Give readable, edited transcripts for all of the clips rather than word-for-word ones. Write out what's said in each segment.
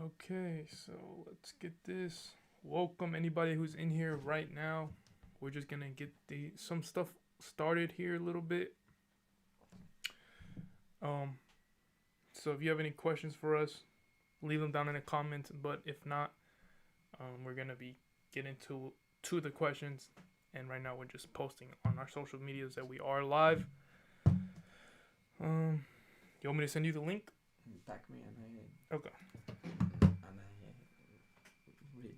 Okay, so let's get this. Welcome anybody who's in here right now. We're just gonna get some stuff started here a little bit. Um, so if you have any questions for us, leave them down in the comments. But if not, we're gonna be getting to the questions. And right now we're just posting on our social medias that we are live. You want me to send you the link? Tack me and Okay. read.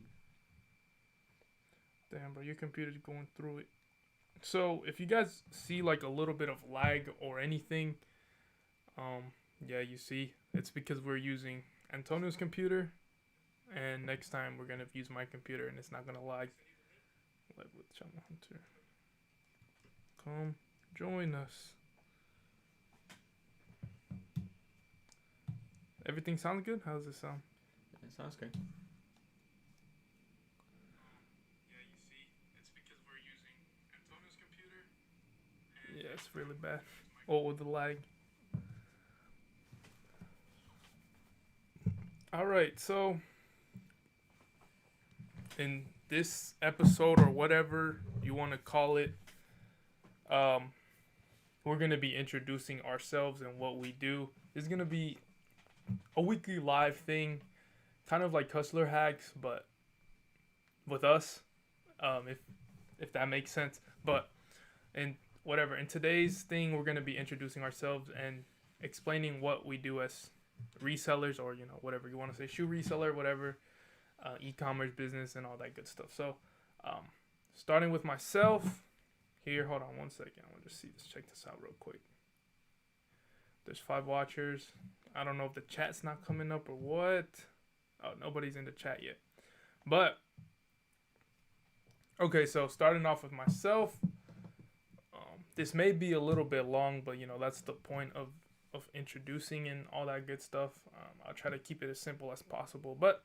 Damn, bro, your computer's going through it. So if you guys see like a little bit of lag or anything, yeah, you see, it's because we're using Antonio's computer, and next time we're gonna use my computer, and it's not gonna lag. Live with Channel Hunter. Come join us. Everything sounds good? How does it sound? It sounds good. Yeah, you see, it's because we're using Antonio's computer. Yeah, it's really bad. Oh, with the lag. All right, so in this episode or whatever you want to call it, um, we're gonna be introducing ourselves and what we do. It's gonna be a weekly live thing, kind of like Hustler Hacks, but with us, if that makes sense. But in whatever, in today's thing, we're gonna be introducing ourselves and explaining what we do as resellers, or whatever you want to say, shoe reseller, whatever, e-commerce business, and all that good stuff. So, starting with myself. Here, hold on one second. I want to just check this out real quick. There's 5 watchers. I don't know if the chat's not coming up or what. Oh, nobody's in the chat yet. But, okay, so starting off with myself. This may be a little bit long, but that's the point of introducing and all that good stuff. I'll try to keep it as simple as possible. But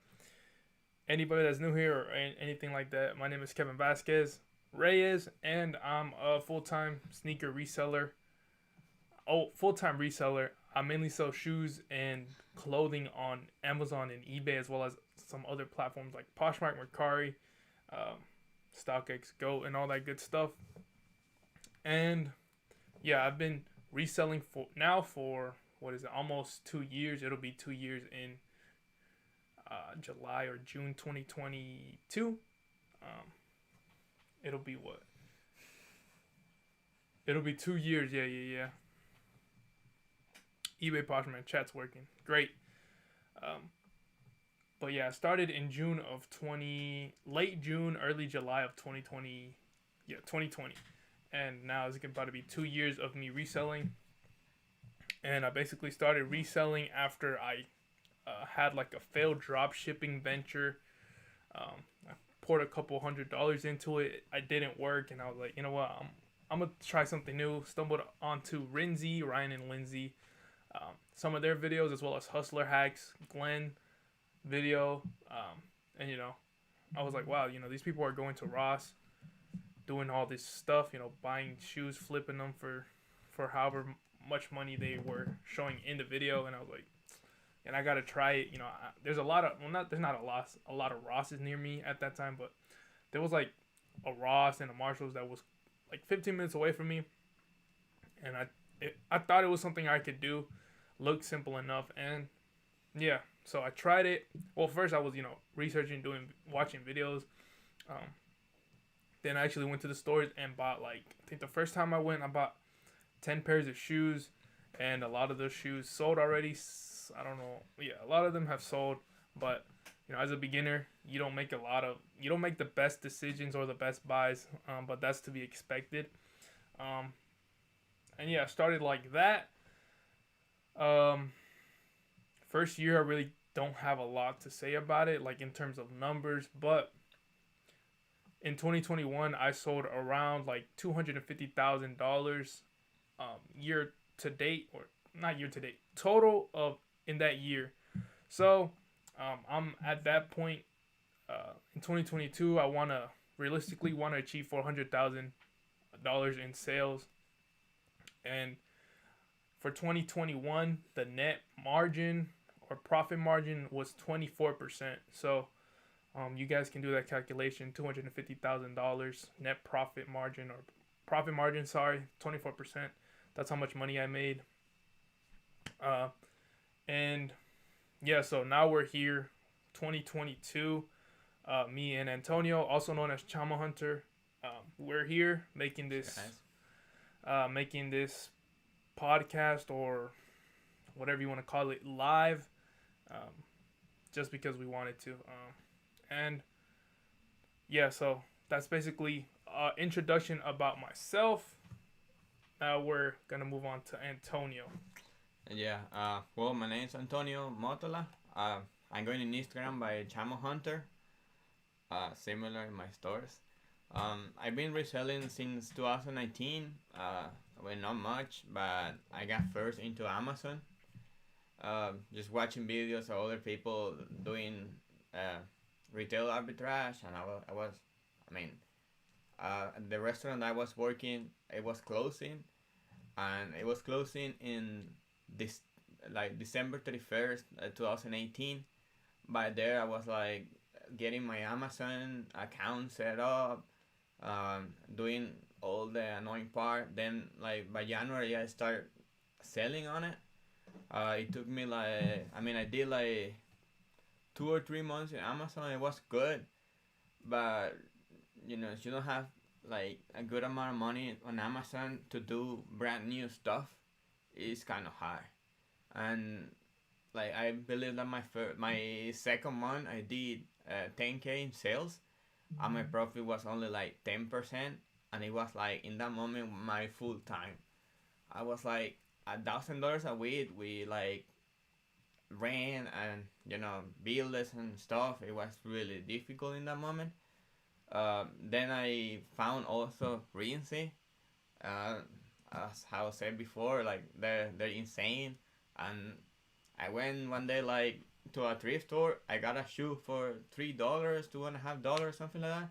anybody that's new here or anything like that, my name is Kevin Vasquez Reyes, and I'm a full-time sneaker reseller. Full-time reseller. I mainly sell shoes and clothing on Amazon and eBay, as well as some other platforms like Poshmark, Mercari, StockX, Go, and all that good stuff. And yeah, I've been reselling for what is it, almost 2 years. It'll be 2 years in July or June 2022. It'll be what? It'll be 2 years. Yeah. eBay, Poshmark, chat's working. Great. But yeah, I started in late June, early July of 2020. Yeah, 2020. And now it's about to be 2 years of me reselling. And I basically started reselling after I had like a failed drop shipping venture. I poured a couple $100s into it. It didn't work, and I was like, you know what? I'm gonna try something new. Stumbled onto Ryan and Lindsay, some of their videos, as well as Hustler Hacks, Glenn video, and I was like, wow, these people are going to Ross, doing all this stuff, buying shoes, flipping them for however much money they were showing in the video, and I was like, and I gotta try it. There's a lot of there's not a lot of Rosses near me at that time, but there was like a Ross and a Marshalls that was like 15 minutes away from me, and I thought it was something I could do, looked simple enough, and yeah, so I tried it. Well, first I was researching, watching videos. Then I actually went to the stores and bought, like, I think the first time I went, I bought 10 pairs of shoes, and a lot of those shoes sold already. I don't know. Yeah, a lot of them have sold, but as a beginner, you don't make the best decisions or the best buys, but that's to be expected. And yeah, I started like that. First year, I really don't have a lot to say about it, like in terms of numbers, but in 2021, I sold around like $250,000 year to date, or not year to date, total of in that year. So I'm at that point in 2022. I realistically want to achieve $400,000 in sales, and for 2021, the net margin, or our profit margin was 24%. So you guys can do that calculation: $250,000 net profit margin, or profit margin. Sorry, 24%. That's how much money I made. And yeah, so now we're here, 2022. Me and Antonio, also known as Chama Hunter, we're here making this podcast, or whatever you want to call it, live, just because we wanted to. And yeah, so that's basically introduction about myself. Now we're gonna move on to Antonio. Yeah. Well, my name is Antonio Motola. I'm going on Instagram by Chamo Hunter. Similar in my stores. I've been reselling since 2019. Well, not much, but I got first into Amazon. Just watching videos of other people doing retail arbitrage, and I mean, the restaurant I was working, it was closing, and it was closing in this like December 31st, 2018. By there, I was like getting my Amazon account set up, doing all the annoying part. Then, like by January, I started selling on it. It took me I did like 2 or 3 months in Amazon. It was good, but if you don't have like a good amount of money on Amazon to do brand new stuff, it's kind of hard. And like I believe that my second month I did 10K in sales, and my profit was only like 10%, and it was like in that moment my full time. I was like $1,000 a week. We like rent and bills and stuff. It was really difficult in that moment. Then I found also Regency. As I said before, like they're insane. And I went one day like to a thrift store. I got a shoe for $3, $2.50, something like that,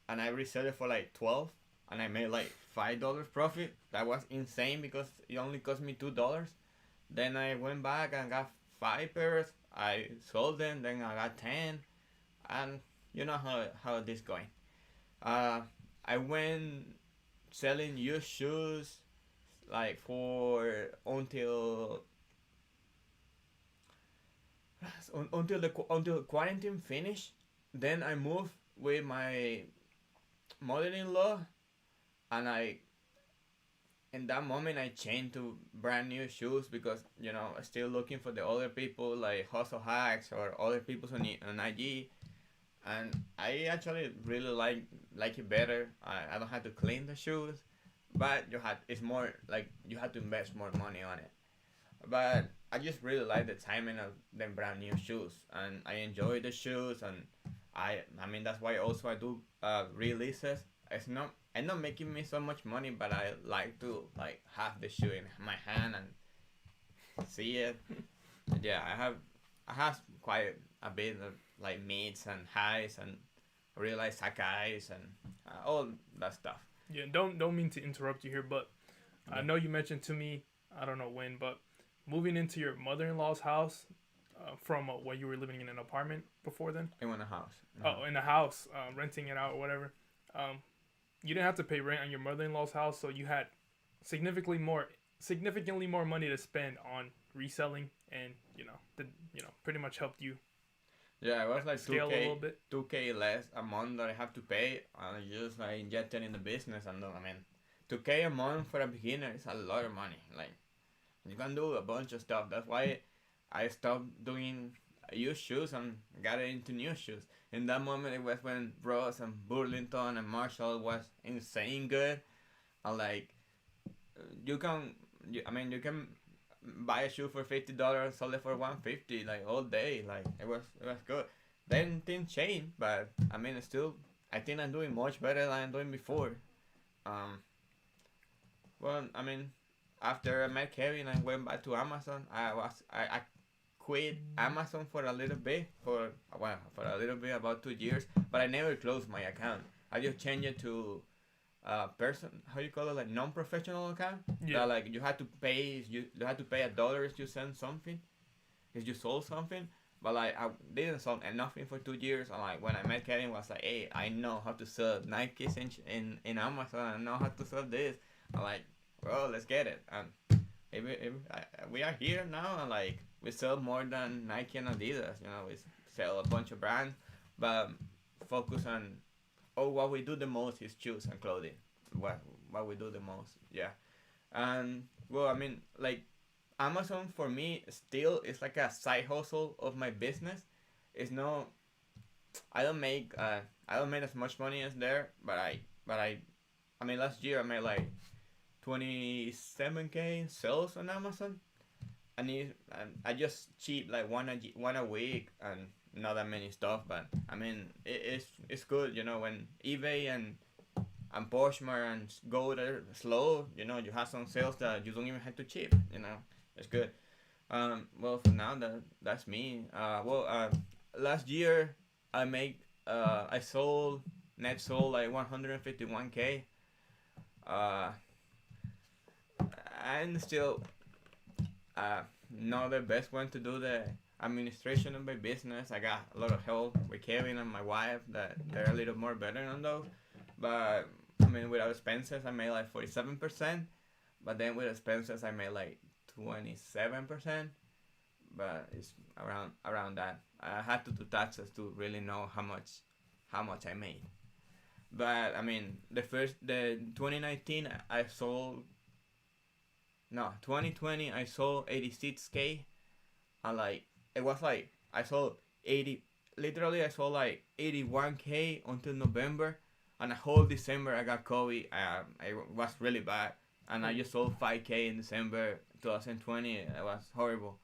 and I resell it for like 12, and I made like $5 profit. That was insane because it only cost me $2. Then I went back and got 5 pairs. I sold them. Then I got 10, and you know how this going. I went selling used shoes like for until quarantine finished. Then I moved with my mother-in-law, and in that moment I changed to brand new shoes because I'm still looking for the other people like hustle hacks or other people on IG, and I actually really like it better. I don't have to clean the shoes, but it's more like you have to invest more money on it. But I just really like the timing of them brand new shoes, and I enjoy the shoes, and I mean that's why also I do releases. I'm not making me so much money, but I like to like have the shoe in my hand and see it. Yeah, I have quite a bit of like mids and highs and realized highs and all that stuff. Yeah, don't mean to interrupt you here, but Yeah. I know you mentioned to me, I don't know when, but moving into your mother-in-law's house, from where you were living in an apartment before then. I want a house. Oh, in a house, renting it out or whatever. You didn't have to pay rent on your mother-in-law's house, so you had significantly more money to spend on reselling, and pretty much helped you Yeah, it was like scale a little 2K, bit. 2K less a month that I have to pay, and I just like injected in the business. And I mean, 2K a month for a beginner is a lot of money. Like you can do a bunch of stuff. That's why I stopped doing used shoes and got into new shoes. In that moment, it was when Ross and Burlington and Marshall was insane good. And like you can, you can buy a shoe for $50, sell it for $150 like all day. Like it was good. Then things changed, but I mean still I think I'm doing much better than I'm doing before. Um, well, I mean, after I met Kevin and went back to Amazon, I quit Amazon for a little bit for a little bit about 2 years, but I never closed my account. I just changed it to person, how you call it, like non-professional account. Yeah. That like you had to pay $1 if you send something. is you sold something. But like I didn't sell nothing for 2 years. And like when I met Kevin, was like, hey, I know how to sell Nikes in Amazon. I know how to sell this. I'm like, bro, let's get it. And we are here now, and like we sell more than Nike and Adidas. You know, we sell a bunch of brands, but focus on what we do the most is shoes and clothing. What we do the most, yeah. And well, I mean, like Amazon for me still is like a side hustle of my business. It's no, I don't make as much money as there, I mean last year I made like 27K sales on Amazon. And I just cheap like one a week and not that many stuff, but I mean it's good, you know, when eBay and Poshmark and go there slow, you know, you have some sales that you don't even have to cheap, you know, it's good. Well, for now that's me. Last year I sold net sold like 151K. Uh, and still not the best one to do the administration of my business. I got a lot of help with Kevin and my wife that they're a little more better on those. But I mean, without expenses, I made like 47%. But then with expenses, I made like 27%. But it's around that. I had to do taxes to really know how much I made. But I mean, the 2019 I sold. No, 2020 I sold 86K, and like it was like I sold 80. Literally, I sold like 81K until November, and the whole December I got COVID. It was really bad, and I just sold 5K in December 2020. It was horrible.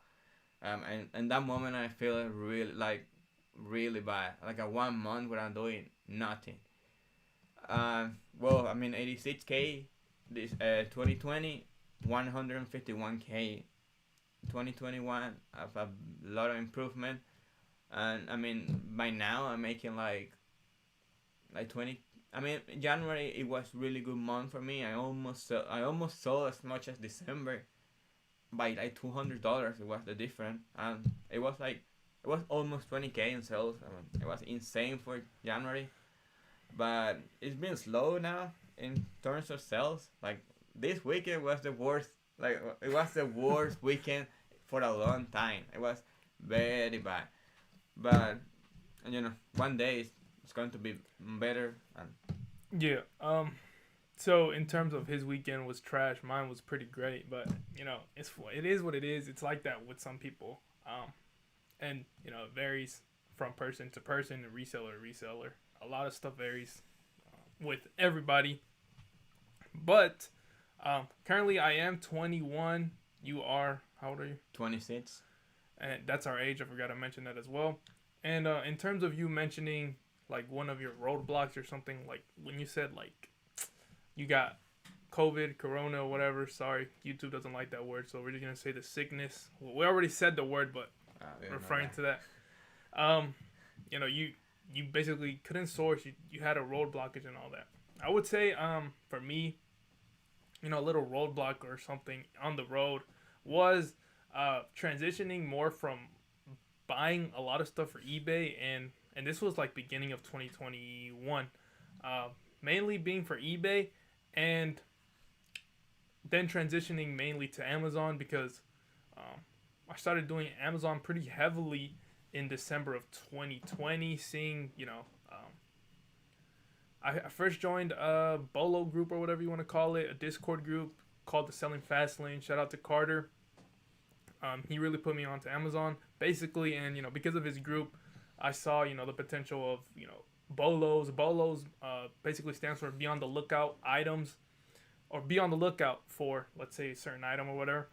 And that moment I feel really bad. Like a 1 month without doing nothing. Well, I mean 86K this 2020, 151K 2021 of a lot of improvement. And I mean by now I'm making like 20. I mean January it was really good month for me. I almost sold as much as December by like $200. It was the difference, and it was almost 20K in sales. I mean, it was insane for January, but it's been slow now in terms of sales. Like this weekend was the worst. Like it was the worst weekend for a long time. It was very bad. But you know, one day it's going to be better. And Yeah. So in terms of his weekend was trash, mine was pretty great. But you know, it is what it is. It's like that with some people. And you know, it varies from person to person, and reseller to reseller. A lot of stuff varies with everybody. But currently, I am 21. You are, how old are you? 26. And that's our age. I forgot to mention that as well. And in terms of you mentioning like one of your roadblocks or something, like when you said like you got COVID, Corona, whatever. Sorry, YouTube doesn't like that word, so we're just gonna say the sickness. Well, we already said the word, but referring to that, you know, you basically couldn't source. You had a road blockage and all that. I would say, for me, you know, a little roadblock or something on the road was transitioning more from buying a lot of stuff for eBay, and this was like beginning of 2021, mainly being for eBay, and then transitioning mainly to Amazon because I started doing Amazon pretty heavily in December of 2020, seeing, you know, I first joined a Bolo group or whatever you want to call it, a Discord group called the Selling Fast Lane. Shout out to Carter. He really put me onto Amazon, basically, and, you know, because of his group, I saw, you know, the potential of, you know, Bolos. Bolos basically stands for be on the lookout items, or be on the lookout for, let's say, a certain item or whatever.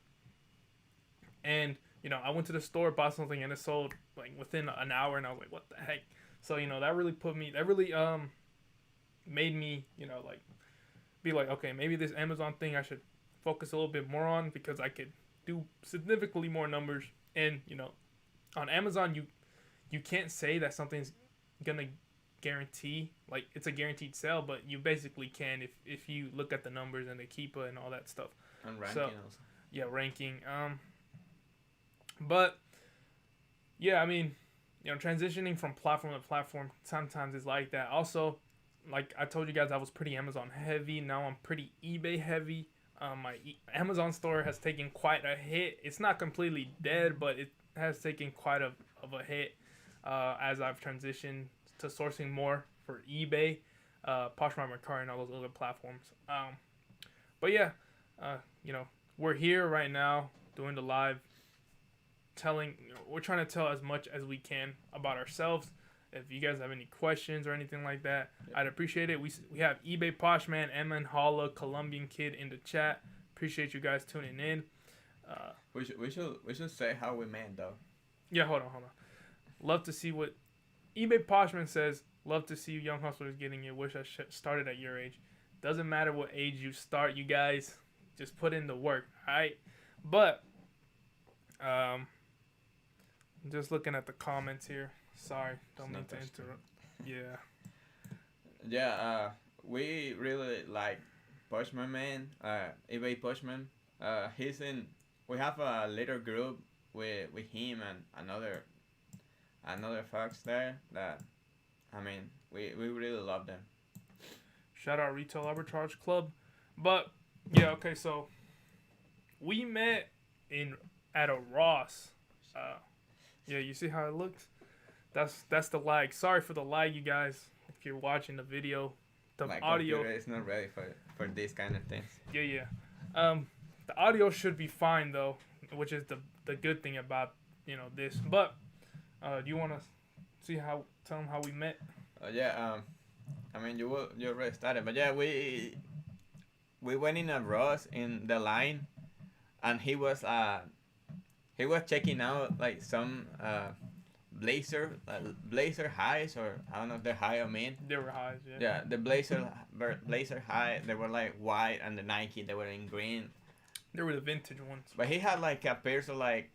And, you know, I went to the store, bought something, and it sold like within an hour, and I was like, what the heck? So, you know, that really made me, you know, like be like, okay, maybe this Amazon thing I should focus a little bit more on because I could do significantly more numbers. And, you know, on Amazon you can't say that something's gonna guarantee, like it's a guaranteed sale, but you basically can if you look at the numbers and the Keepa and all that stuff. And ranking so, also. Yeah, ranking. But yeah, I mean, transitioning from platform to platform sometimes is like that. Also, like I told you guys, I was pretty Amazon heavy. Now I'm pretty eBay heavy. Amazon store has taken quite a hit. It's not completely dead, but it has taken quite of a hit as I've transitioned to sourcing more for eBay, Poshmark, Mercari, and all those other platforms. But yeah, uh, you know, we're here right now doing the live telling. We're trying to tell as much as we can about ourselves. If you guys have any questions or anything like that, I'd appreciate it. We have eBay Poshman, Eman Holla, Colombian Kid in the chat. Appreciate you guys tuning in. We should say how we met though. Yeah, hold on. Love to see what eBay Poshman says. Love to see you young hustlers getting it. Wish I started at your age. Doesn't matter what age you start, you guys just put in the work, all right? But I'm just looking at the comments here. Sorry, don't mean to interrupt. Yeah. Yeah, we really like Postman Man, eBay Postman. He's in. We have a little group with him and another folks there that, I mean, we really love them. Shout out Retail Arbitrage Club. But yeah, okay, so we met at a Ross. Yeah, you see how it looks? That's the lag. Sorry for the lag, you guys. If you're watching the video, the My audio computer is not ready for these kind of things. Yeah. The audio should be fine though, which is the good thing about this. But do you want to tell them how we met? Yeah. I mean, you already started, but yeah, we went in a Ross in the line, and he was checking out like some blazer highs, or I don't know if they're high or mean. They were highs, yeah. Yeah, the blazer high, they were like white, and the Nike they were in green. They were the vintage ones. But he had like a pair of like,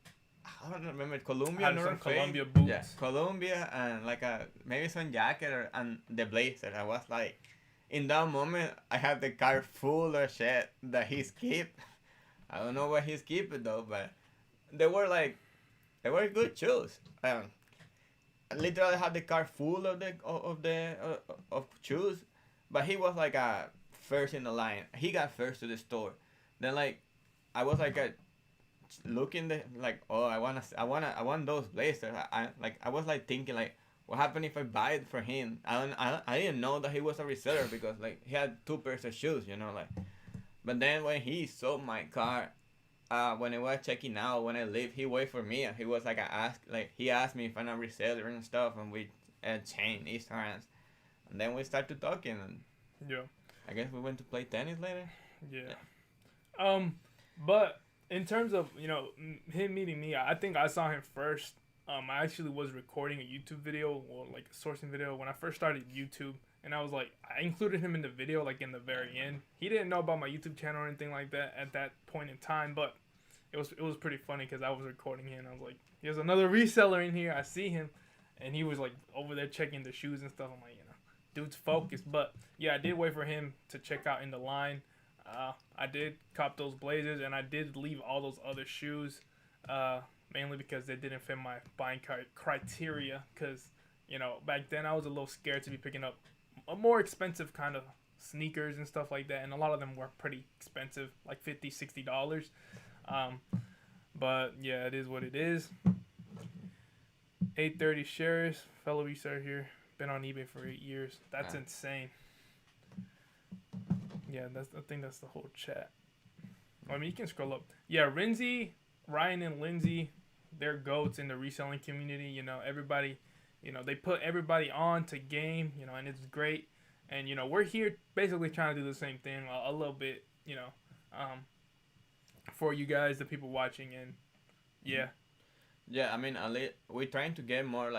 I don't remember, Columbia Had some Columbia boots. Yeah, Columbia, and like maybe some jacket and the blazer. I was like, in that moment, I had the car full of shit that he skipped. I don't know what he skipped though, but they were good shoes. I literally had the car full of shoes, but he was like first in the line. He got first to the store. Then like, I was like looking I want those blazers. I was like thinking like, what happened if I buy it for him? I didn't know that he was a reseller because like he had two pairs of shoes, like. But then when he saw my car, when I was checking out, when I leave, he waited for me. He was like, he asked me if I'm a reseller and stuff, and we changed Instagrams, and then we started talking, and yeah, I guess we went to play tennis later. Yeah. But in terms of him meeting me, I think I saw him first. I actually was recording a YouTube video, or like a sourcing video, when I first started YouTube, and I was like, I included him in the video like in the very end. He didn't know about my YouTube channel or anything like that at that point in time, but it was pretty funny because I was recording him and I was like, there's another reseller in here. I see him, and he was like over there checking the shoes and stuff. I'm like, dude's focused. But yeah, I did wait for him to check out in the line. I did cop those blazers, and I did leave all those other shoes, mainly because they didn't fit my buying criteria. Because back then I was a little scared to be picking up a more expensive kind of sneakers and stuff like that, and a lot of them were pretty expensive, like $50-$60. But yeah, it is what it is. 830 shares, fellow reseller here, been on eBay for 8 years. That's insane. Yeah, I think that's the whole chat. I mean, you can scroll up. Yeah, Renzi, Ryan, and Lindsay, they're goats in the reselling community. Everybody, they put everybody on to game, and it's great. And, we're here basically trying to do the same thing a little bit, for you guys, the people watching. And yeah. Yeah, I mean, we're trying to get more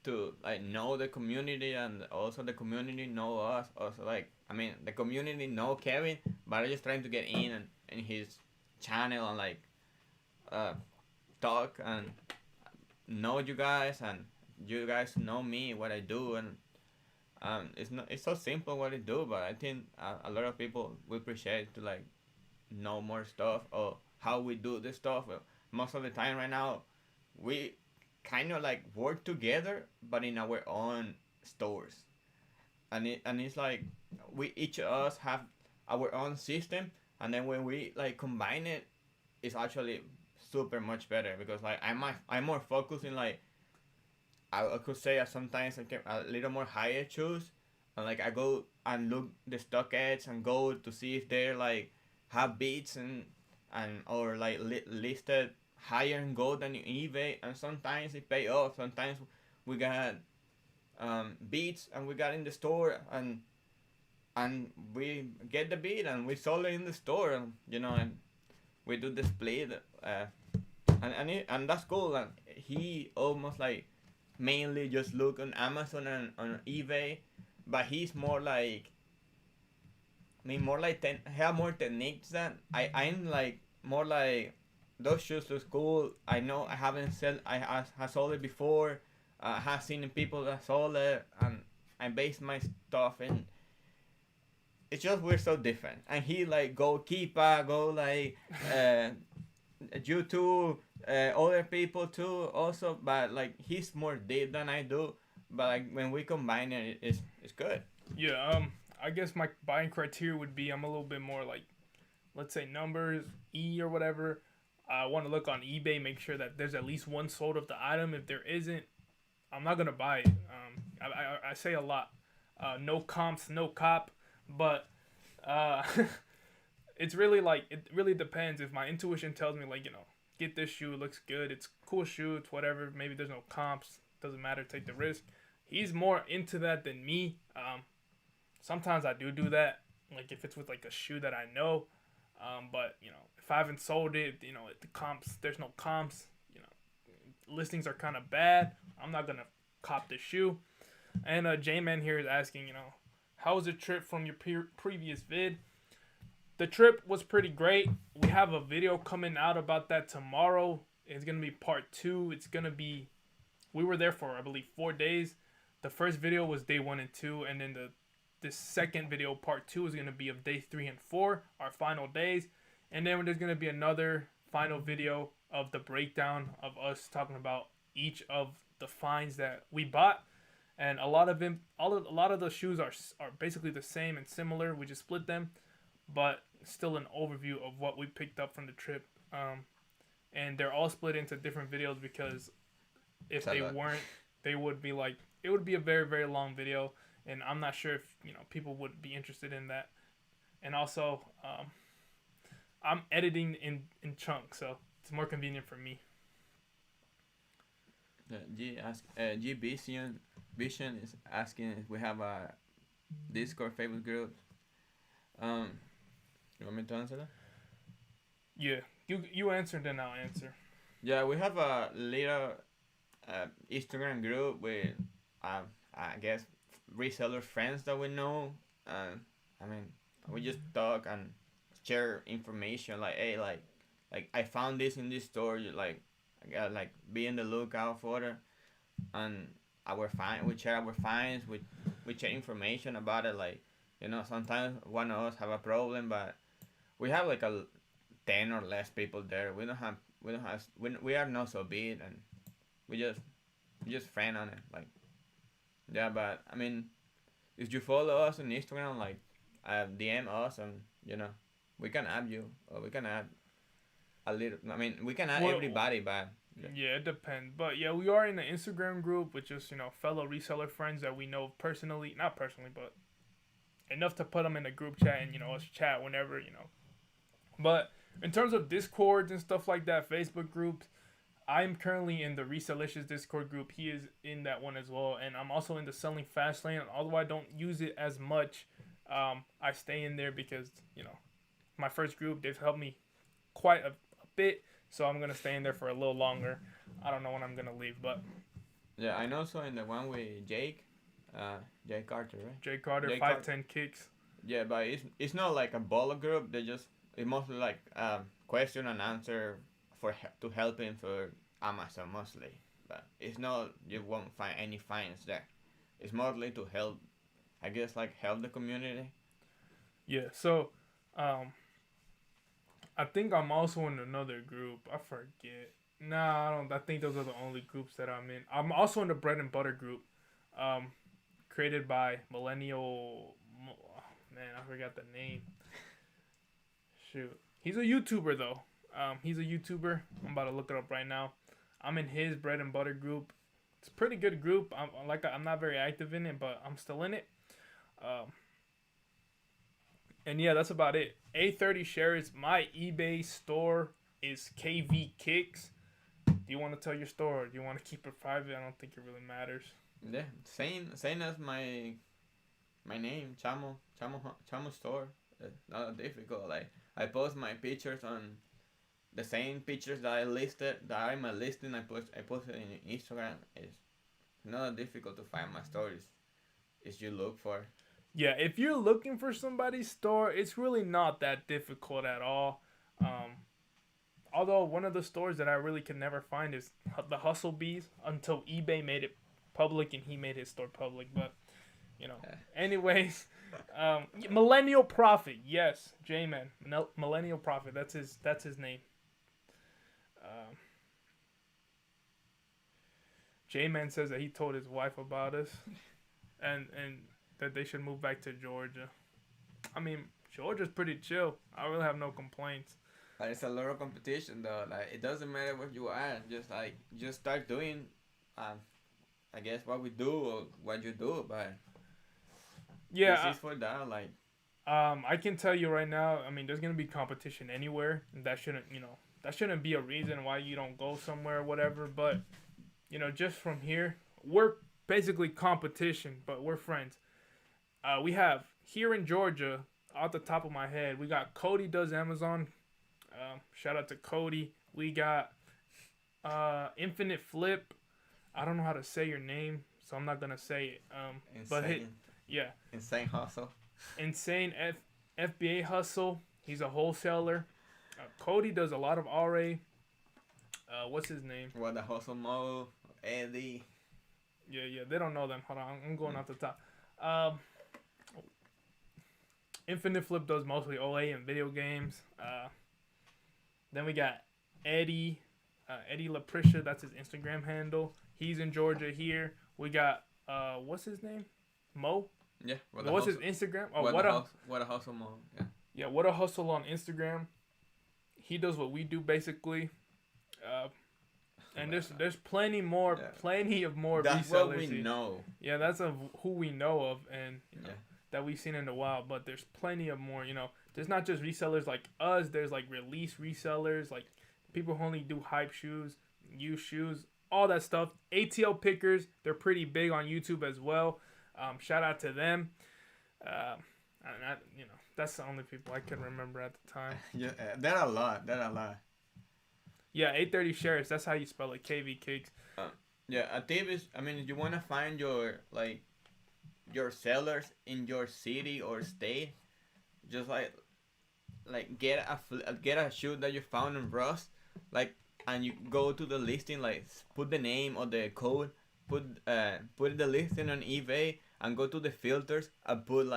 to know the community, and also the community know us. Also, I mean, the community know Kevin, but I'm just trying to get in his channel and talk and know you guys, and you guys know me, what I do, and it's so simple what I do, but I think a lot of people will appreciate to know more stuff or how we do this stuff. Most of the time right now, we kind of like work together, but in our own stores. And it's like we each of us have our own system, and then when we like combine it, it's actually super much better because like I'm more focused in like I could say sometimes I get a little more higher shoes, and like I go and look the stock ads and go to see if they're like have beats and or like listed higher in gold than in eBay, and sometimes it pay off. Sometimes we got beats and we got in the store and we get the beat and we sold it in the store, and and we do the split, and that's cool. And he almost like mainly just look on Amazon and on eBay, but he's more like more like have more techniques than I'm like more like those shoes look cool. I know I haven't sell I sold it before. I have seen people that sold it, and I base my stuff in. It's just we're so different, and he like go Keepa, go like YouTube, other people too also, but like he's more deep than I do. But like when we combine it, it's good. Yeah, I guess my buying criteria would be I'm a little bit more like, let's say numbers, E or whatever. I want to look on eBay, make sure that there's at least one sold of the item. If there isn't, I'm not gonna buy it. I say a lot, no comps, no cop, but uh, it's really like it really depends. If my intuition tells me like get this shoe, it looks good, it's a cool shoe, it's whatever. Maybe there's no comps, doesn't matter, take the risk. He's more into that than me. Sometimes I do that, like if it's with like a shoe that I know. But if I haven't sold it, the comps, there's no comps. Listings are kind of bad. I'm not gonna cop the shoe. And J-Man here is asking, how was the trip from your previous vid? The trip was pretty great. We have a video coming out about that tomorrow. It's gonna be part 2. We were there for I believe 4 days. The first video was day 1 and 2, and then the second video, part 2, is gonna be of day 3 and 4, our final days, and then there's gonna be another final video of the breakdown of us talking about each of the finds that we bought. And a lot of the shoes are basically the same and similar. We just split them, but still an overview of what we picked up from the trip. And they're all split into different videos because if they weren't, they would be like it would be a very very long video, and I'm not sure if people would be interested in that. And also, I'm editing in chunks, so it's more convenient for me. G Vision is asking if we have a Discord favorite group. You want me to answer that? Yeah, you answer, then I'll answer. Yeah, we have a little Instagram group with I guess reseller friends that we know. I mean, we just talk and share information. Like, hey, like I found this in this store. Like, I gotta like be in the lookout for it. And we share our finds. We share information about it. Like, sometimes one of us have a problem, but we have like 10 or less people there. We are not so big, and we just friend on it. Like, yeah, but I mean, if you follow us on Instagram, like, DM us, and we can add you, or we can add a little. I mean, we can add everybody, but yeah, it depends. But yeah, we are in the Instagram group with just fellow reseller friends that we know personally, not personally, but enough to put them in a group chat and us chat whenever. But in terms of Discords and stuff like that, Facebook groups, I'm currently in the Resellers Discord group. He is in that one as well, and I'm also in the Selling Fast Lane. Although I don't use it as much, I stay in there because my first group, they've helped me quite a bit, so I'm gonna stay in there for a little longer. I don't know when I'm gonna leave, but yeah, I know. So in the one with Jake Carter, right? Jake Carter, 510 Kicks. Yeah, but it's not like a baller group. It's mostly like question and answer to help him for Amazon mostly. But it's not, you won't find any finds there. It's mostly to help, I guess, like help the community. Yeah. So, I think I'm also in another group. I forget. Nah, I don't. I think those are the only groups that I'm in. I'm also in the bread and butter group, um, created by Millennial. Man, I forgot the name. Shoot, he's a YouTuber though. He's a YouTuber. I'm about to look it up right now. I'm in his bread and butter group. It's a pretty good group. I'm not very active in it, but I'm still in it. Um, and yeah, that's about it. A30 shares. My eBay store is KV Kicks. Do you want to tell your store? Or do you want to keep it private? I don't think it really matters. Yeah, same as my name, Chamo store. It's not difficult. Like I post my pictures on the same pictures that I listed that are in my listing. I post it in Instagram. It's not difficult to find my stories. It's you look for. Yeah, if you're looking for somebody's store, it's really not that difficult at all. Although one of the stores that I really could never find is the Hustle Bees until eBay made it public and he made his store public. But anyways, Millennial Prophet, yes, J-Man, Millennial Prophet. That's his name. J-Man says that he told his wife about us, and that they should move back to Georgia. I mean, Georgia's pretty chill. I really have no complaints. But it's a lot of competition though. Like it doesn't matter what you are. Just start doing. I guess what we do or what you do. But yeah, this is for that. Like I can tell you right now. I mean, there's gonna be competition anywhere, and that shouldn't be a reason why you don't go somewhere or whatever. But just from here, we're basically competition, but we're friends. We have here in Georgia, off the top of my head, we got Cody does Amazon. Shout out to Cody. We got Infinite Flip. I don't know how to say your name, so I'm not gonna say it. Insane Hustle. Insane FBA Hustle. He's a wholesaler. Cody does a lot of RA. What's his name? What the Hustle Mo, Eddie. Yeah, they don't know them. Hold on, I'm going off the top. Infinite Flip does mostly OA and video games. Then we got Eddie LaPrisha. That's his Instagram handle. He's in Georgia here. We got what's his name? Mo. Yeah. What's his Instagram? Oh, what a hustle Mo. Yeah. Yeah, what a hustle on Instagram. He does what we do basically. And there's plenty of more that's resellers. What we know. Yeah, that's who we know of and that we've seen in a while. But there's plenty of more. There's not just resellers like us. There's like release resellers, like people who only do hype shoes, used shoes, all that stuff. ATL pickers, they're pretty big on YouTube as well. Shout out to them. That's the only people I can remember at the time. Yeah, there are a lot. Yeah, 830 shares. That's how you spell it. KV Cakes. A tip is, if you wanna find your sellers in your city or state, just get a shoe that you found in Rust, and you go to the listing, put the name or the code, put the listing on eBay, and go to the filters and put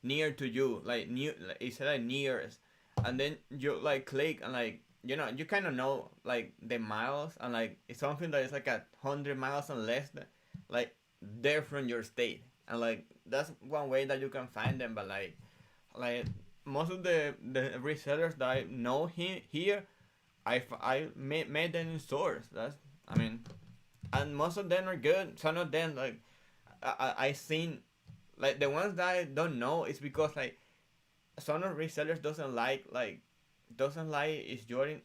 near to you, it's nearest, and then you click and you kind of know the miles, and it's something that is 100 miles and less than, they're from your state, and that's one way that you can find them. But most of the resellers that I know here, I made them in stores. And most of them are good. Some of them I seen the ones that I don't know is because some of resellers doesn't is Jordan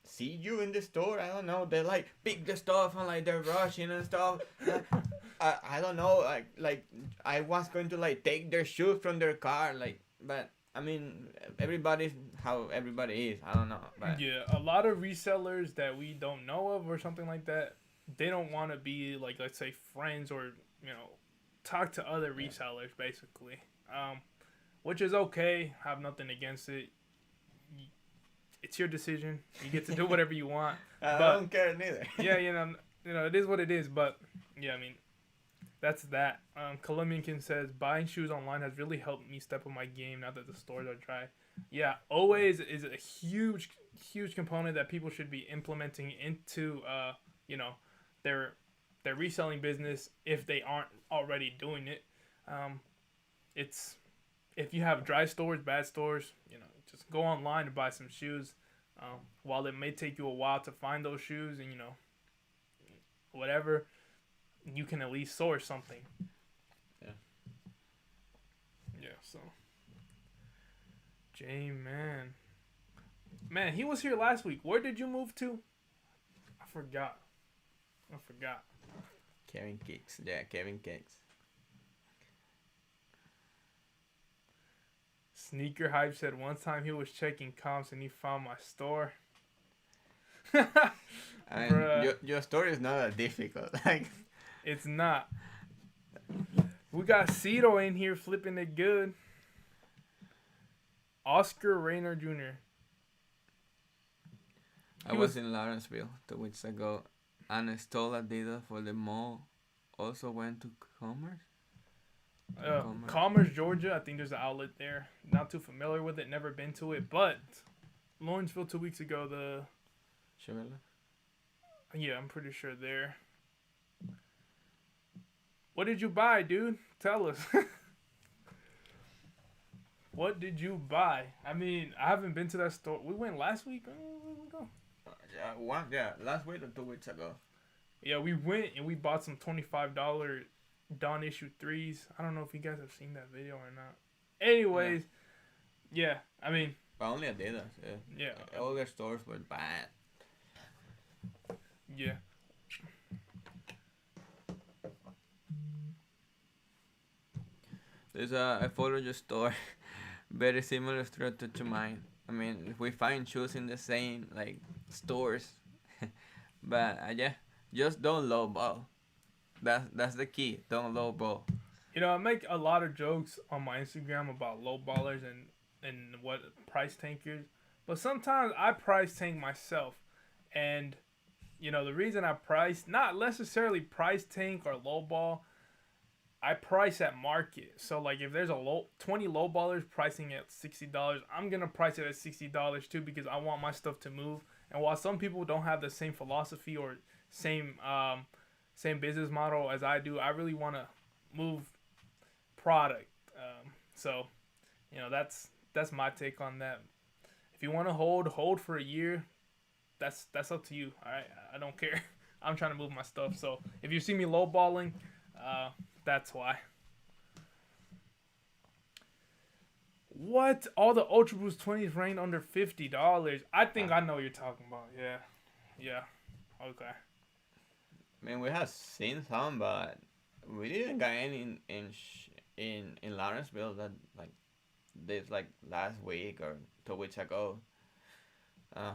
see you in the store. I don't know, they pick the stuff and they're rushing and stuff. I don't know, I was going to take their shoes from their car, but everybody's how everybody is. I don't know, but yeah, a lot of resellers that we don't know of or something like that, they don't want to be let's say friends or talk to other resellers basically, which is okay. Have nothing against it. It's your decision. You get to do whatever you want. I don't care neither. Yeah, it is what it is. But yeah, that's that. Colombian says buying shoes online has really helped me step up my game now that the stores are dry. Yeah, always is a huge huge component that people should be implementing into you know their reselling business if they aren't already doing it. It's if you have dry stores, bad stores, just go online and buy some shoes. While it may take you a while to find those shoes, and whatever, you can at least source something. Yeah. Yeah. So, man, he was here last week. Where did you move to? I forgot. Kevin Kicks. Yeah, Kevin Kicks. Sneaker Hype said one time he was checking comps and he found my store. I mean, your story is not that difficult. Like, it's not. We got Cito in here flipping it good. Oscar Rayner Jr. I was in Lawrenceville 2 weeks ago and stole Adidas for the mall. Also went to Commerce. Commerce, Georgia. I think there's an outlet there. Not too familiar with it. Never been to it. But Lawrenceville 2 weeks ago, the... Chevrolet? Yeah, I'm pretty sure there. What did you buy, dude? Tell us. What did you buy? I mean, I haven't been to that store. We went last week. Where did we go? Last week or 2 weeks ago. Yeah, we went and we bought some $25 Dawn issue 3s. I don't know if you guys have seen that video or not. Anyways, yeah, I mean. But only Adidas. Yeah. All their stores were bad. Yeah. There's I followed your store. Very similar structure to mine. I mean, if we find shoes in the same like stores, but yeah, just don't lowball. That's the key. Don't lowball. I make a lot of jokes on my Instagram about lowballers and what price tankers, but sometimes I price tank myself, and the reason I not necessarily price tank or lowball. I price at market. So, like, if there's 20 lowballers pricing at $60, I'm going to price it at $60 too, because I want my stuff to move. And while some people don't have the same philosophy or same business model as I do, I really want to move product. So, that's my take on that. If you want to hold for a year, that's up to you. All right, I don't care. I'm trying to move my stuff. So, if you see me lowballing, that's why. What? All the Ultra Boost 20s range under $50. I think I know what you're talking about. Yeah. Okay. I mean, we have seen some, but we didn't get any in Lawrenceville that like this like last week or 2 weeks ago. I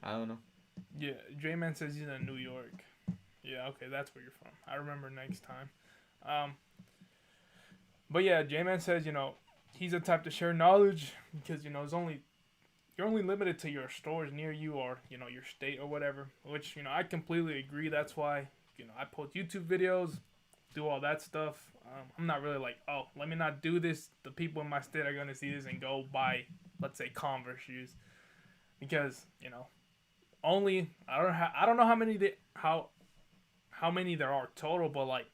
don't know. Yeah, J-Man says he's in New York. Yeah, okay, that's where you're from. I remember next time. But yeah, J-Man says, he's the type to share knowledge because, you're only limited to your stores near you or, your state or whatever, which, I completely agree. That's why, I post YouTube videos, do all that stuff. I'm not really like, oh, let me not do this. The people in my state are going to see this and go buy, let's say, Converse shoes because, only, I don't know how many there are total, but like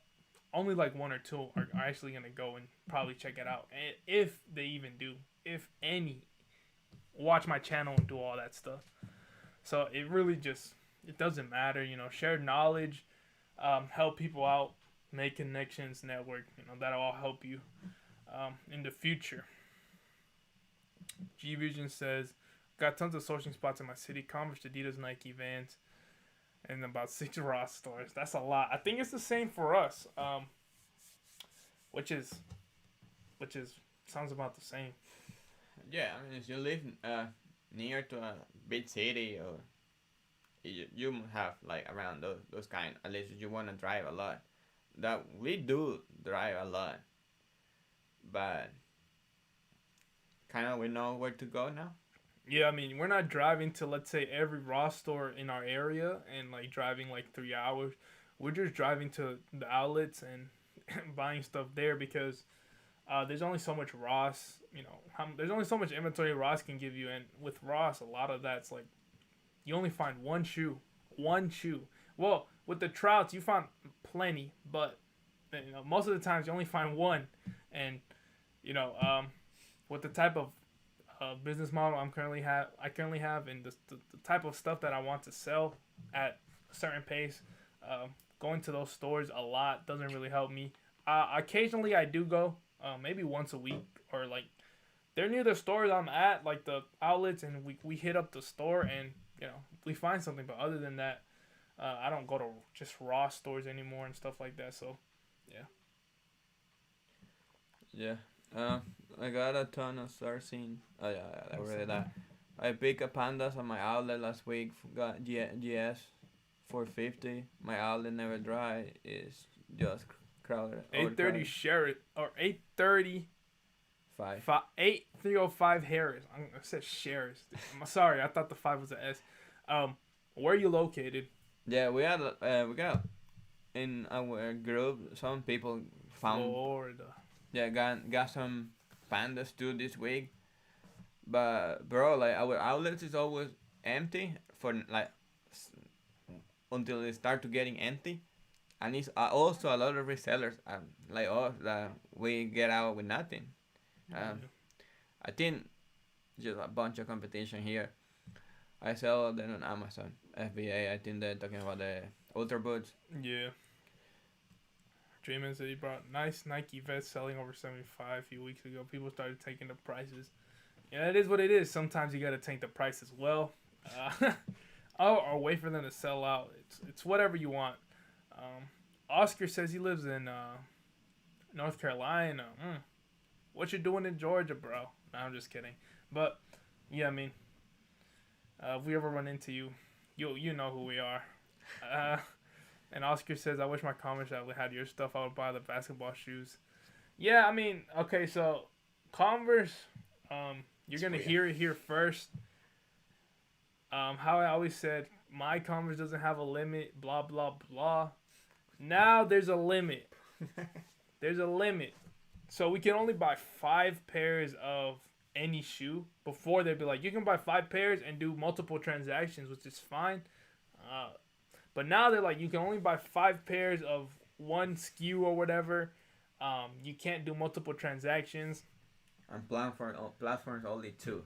only like one or two are actually gonna go and probably check it out, and if they even do, if any, watch my channel and do all that stuff. So it really it doesn't matter, share knowledge, help people out, make connections, network, that'll all help you in the future. G Vision says, got tons of sourcing spots in my city: Converse, Adidas, Nike, Vans, and about 6 Ross stores. That's a lot. I think it's the same for us. Which sounds about the same. Yeah, I mean, if you live near to a big city, or you have like around those kind. At least you want to drive a lot. That we do drive a lot, but kind of we know where to go now. Yeah, I mean, we're not driving to, let's say, every Ross store in our area and, like, driving, like, 3 hours. We're just driving to the outlets and buying stuff there because there's only so much Ross, there's only so much inventory Ross can give you, and with Ross, a lot of that's like you only find one shoe. Well, with the Trouts, you find plenty, but most of the times you only find one, and you know, with the type of business model I currently have, and the type of stuff that I want to sell at a certain pace, going to those stores a lot doesn't really help me. Occasionally I do go, maybe once a week, or like they're near the stores I'm at, like the outlets, and we hit up the store and we find something. But other than that, I don't go to just raw stores anymore and stuff like that. So, yeah. Yeah. I got a ton of Sarcine. Oh yeah, I read that. I picked a pandas on my outlet last week. Got GS 450. My outlet never dry. Is just crowded. 830 Sheriff or 830. 8305 Harris. I said Harris. I'm sorry, I thought the 5 was an S. Where are you located? Yeah, we got in our group. Some people found. Florida. Yeah, got some pandas too this week. But bro, like our outlets is always empty for like until they start to getting empty, and it's also a lot of resellers like us that we get out with nothing. I think just a bunch of competition here. I sell them on Amazon, FBA. I think they're talking about the Ultra Boots. Yeah. Draymond said he brought nice Nike vests selling over 75 a few weeks ago. People started taking the prices. Yeah, it is what it is. Sometimes you gotta tank the price as well, or wait for them to sell out. It's whatever you want. Oscar says he lives in North Carolina. What you doing in Georgia, bro? No, I'm just kidding. But yeah, I mean, if we ever run into you, you know who we are. And Oscar says, I wish my Converse had your stuff. I would buy the basketball shoes. Yeah, I mean, okay, so Converse, you're going to hear it here first. How I always said, my Converse doesn't have a limit, blah, blah, blah. Now there's a limit. There's a limit. So we can only buy 5 pairs of any shoe. Before they'd be like, you can buy 5 pairs and do multiple transactions, which is fine. But now they're like, you can only buy 5 pairs of one SKU or whatever. You can't do multiple transactions. And platforms only 2.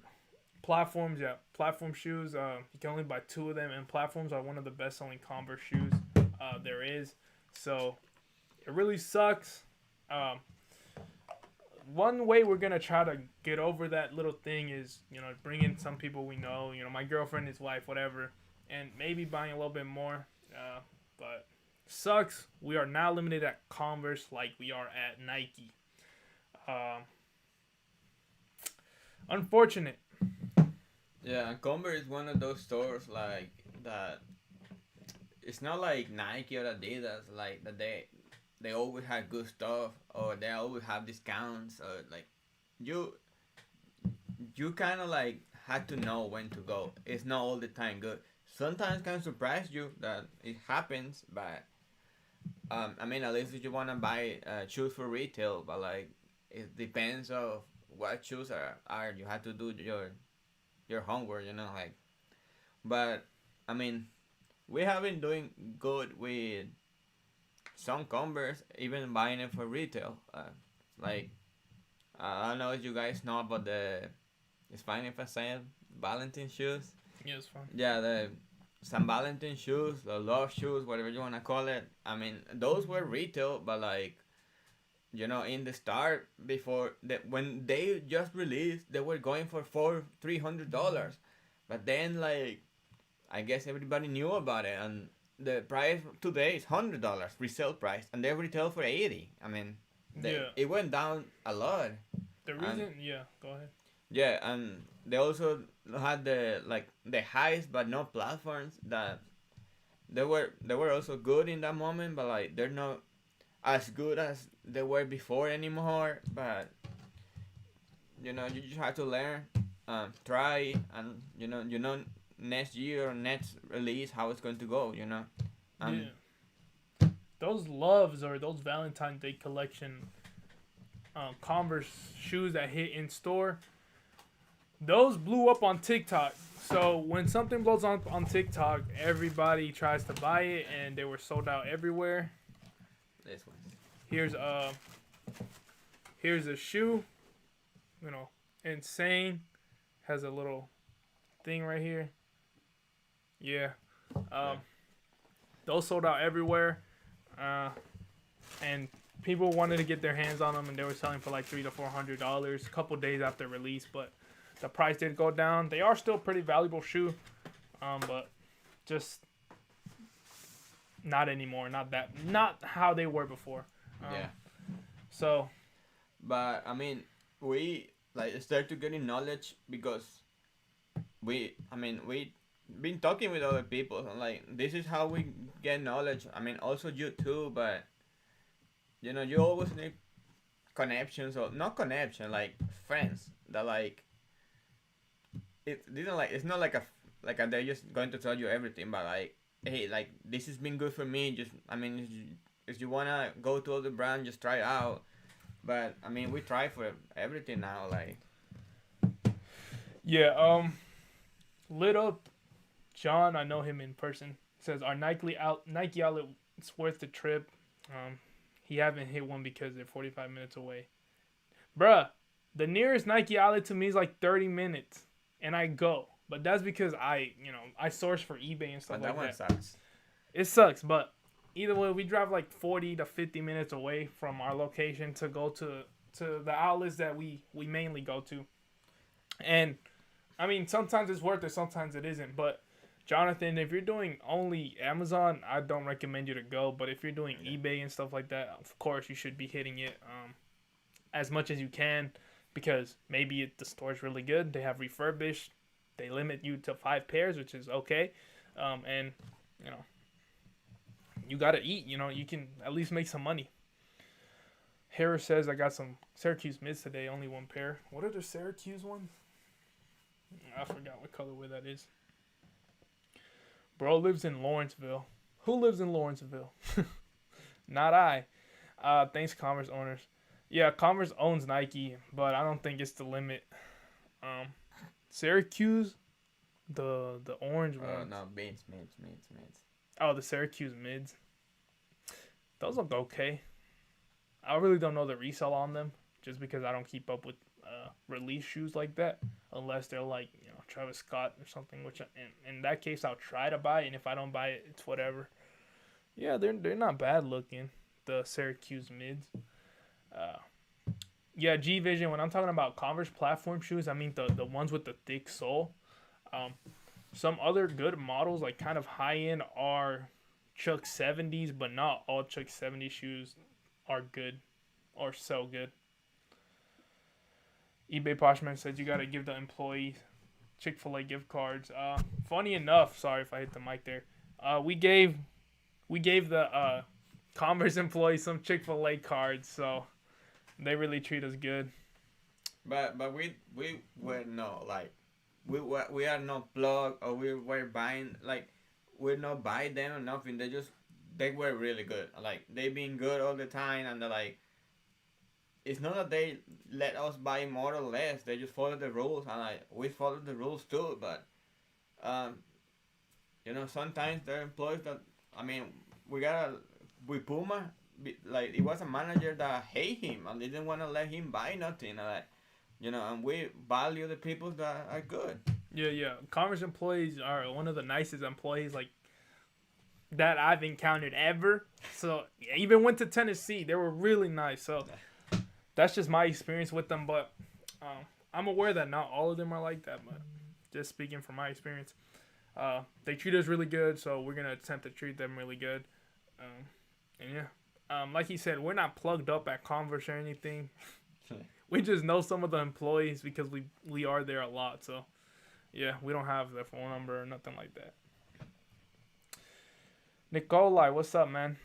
Platforms, yeah. Platform shoes, you can only buy 2 of them. And platforms are one of the best selling Converse shoes there is. So it really sucks. One way we're going to try to get over that little thing is, bring in some people we know, my girlfriend, his wife, whatever, and maybe buying a little bit more. But sucks. We are now limited at Converse like we are at Nike. Unfortunate. Yeah, Converse is one of those stores like that. It's not like Nike or Adidas, like that they always have good stuff, or they always have discounts, or like you kind of like had to know when to go. It's not all the time good. Sometimes can surprise you that it happens, but I mean, at least if you want to buy shoes for retail, but like it depends of what shoes are. You have to do your homework, like. But I mean, we have been doing good with some Converse, even buying it for retail. Like, I don't know if you guys know about it's fine if I say it, Valentine shoes. Yeah, it's fine. Yeah, the San Valentin shoes, the love shoes, whatever you want to call it. I mean, those were retail, but like, in the start, when they just released, they were going for $300. But then, like, I guess everybody knew about it, and the price today is $100 resale price, and they retail for $80. I mean, it went down a lot. The reason, go ahead. Yeah, and they also had the highs, but no platforms that they were also good in that moment, but like they're not as good as they were before anymore. But you just have to learn, try, and next year or next release how it's going to go. Those loves or those Valentine's Day collection, Converse shoes that hit in store. Those blew up on TikTok. So when something blows up on TikTok, everybody tries to buy it, and they were sold out everywhere. This one. Here's a shoe, insane. Has a little thing right here. Yeah. Those sold out everywhere. And people wanted to get their hands on them, and they were selling for like $300 to $400 a couple days after release, but the price did go down. They are still a pretty valuable shoe, but just not anymore. Not how they were before. Yeah. So. But I mean, we start to getting knowledge because we been talking with other people, and like this is how we get knowledge. I mean, also you too, but you always need connections, or not connection, like friends that like it's not like they're just going to tell you everything, but like, hey, like this has been good for me. Just if you wanna go to other brand, just try it out. But I mean, we try for everything now, like. Yeah. Lit Up John, I know him in person. Says our Nike outlet, it's worth the trip. He haven't hit one because they're 45 minutes away. Bruh, the nearest Nike outlet to me is like 30 minutes, and I go. But that's because I source for eBay and stuff like that. But that one sucks. It sucks, but either way, we drive like 40 to 50 minutes away from our location to go to the outlets that we mainly go to. And, I mean, sometimes it's worth it, sometimes it isn't. But, Jonathan, if you're doing only Amazon, I don't recommend you to go. But if you're doing eBay and stuff like that, of course, you should be hitting it as much as you can, because maybe the store's really good. They have refurbished. They limit you to 5 pairs, which is okay. And, you got to eat. You can at least make some money. Harris says, I got some Syracuse mids today, only 1 pair. What are the Syracuse ones? I forgot what colorway that is. Bro lives in Lawrenceville. Who lives in Lawrenceville? Not I. Thanks, Converse owners. Yeah, Converse owns Nike, but I don't think it's the limit. Syracuse, the orange ones. No, mids. Oh, the Syracuse mids. Those look okay. I really don't know the resale on them, just because I don't keep up with release shoes like that, unless they're like Travis Scott or something. Which in that case I'll try to buy, and if I don't buy it, it's whatever. Yeah, they're not bad looking, the Syracuse mids. Yeah, G Vision. When I'm talking about Converse platform shoes, I mean the ones with the thick sole. Some other good models, like kind of high end, are Chuck 70s, but not all Chuck 70 shoes are good or sell good. eBay Poshman says you gotta give the employees Chick-fil-A gift cards. Funny enough, sorry if I hit the mic there. We gave the Converse employees some Chick-fil-A cards, so they really treat us good. But we were no like we are not plug, or we were buying, like we're not buying them or nothing. They were really good. Like they been good all the time, and they're like, it's not that they let us buy more or less. They just follow the rules, and like we follow the rules too. But sometimes there are employees that, I mean, with Puma, like it was a manager that hate him and they didn't want to let him buy nothing. Like, and we value the people that are good. Yeah. Converse employees are one of the nicest employees like that I've encountered ever. So even went to Tennessee, they were really nice. So that's just my experience with them. But I'm aware that not all of them are like that. But just speaking from my experience, they treat us really good. So we're gonna attempt to treat them really good. And yeah, like he said, we're not plugged up at Converse or anything. We just know some of the employees because we are there a lot. So yeah, we don't have their phone number or nothing like that. Nikolai, what's up, man?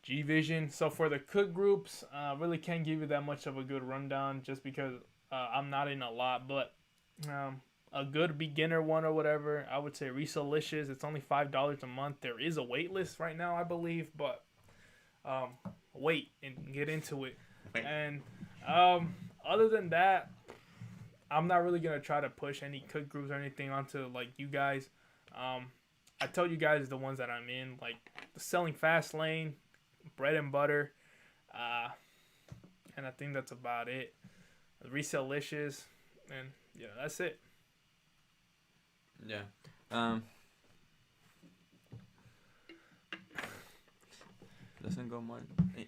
G Vision. So for the cook groups, really can't give you that much of a good rundown just because I'm not in a lot. But a good beginner one or whatever, I would say Resellers. It's only $5 a month. There is a wait list right now, I believe, but um, wait and get into it. Wait. And other than that, I'm not really gonna try to push any cook groups or anything onto like you guys. Um, I tell you guys the ones that I'm in, like the selling fast lane, bread and butter, uh, and I think that's about it. Resellicious, and yeah, that's it. Yeah. Um. Doesn't go more.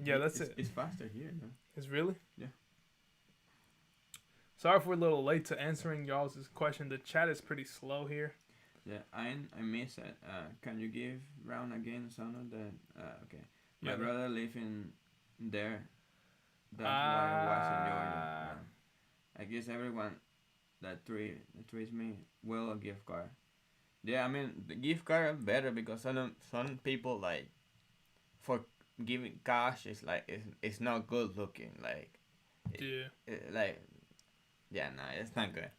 Yeah, that's it. It's faster here, no? It's really. Yeah. Sorry if we're a little late to answering y'all's question. The chat is pretty slow here. Yeah, I miss it. Can you give round again some of the? Okay. My Yeah, brother live in there. That's why I was in Georgia. I guess everyone that treats me will a gift card. Yeah, I mean the gift card are better because some people like for giving cash is like it's not good looking yeah. like yeah, no, it's not good.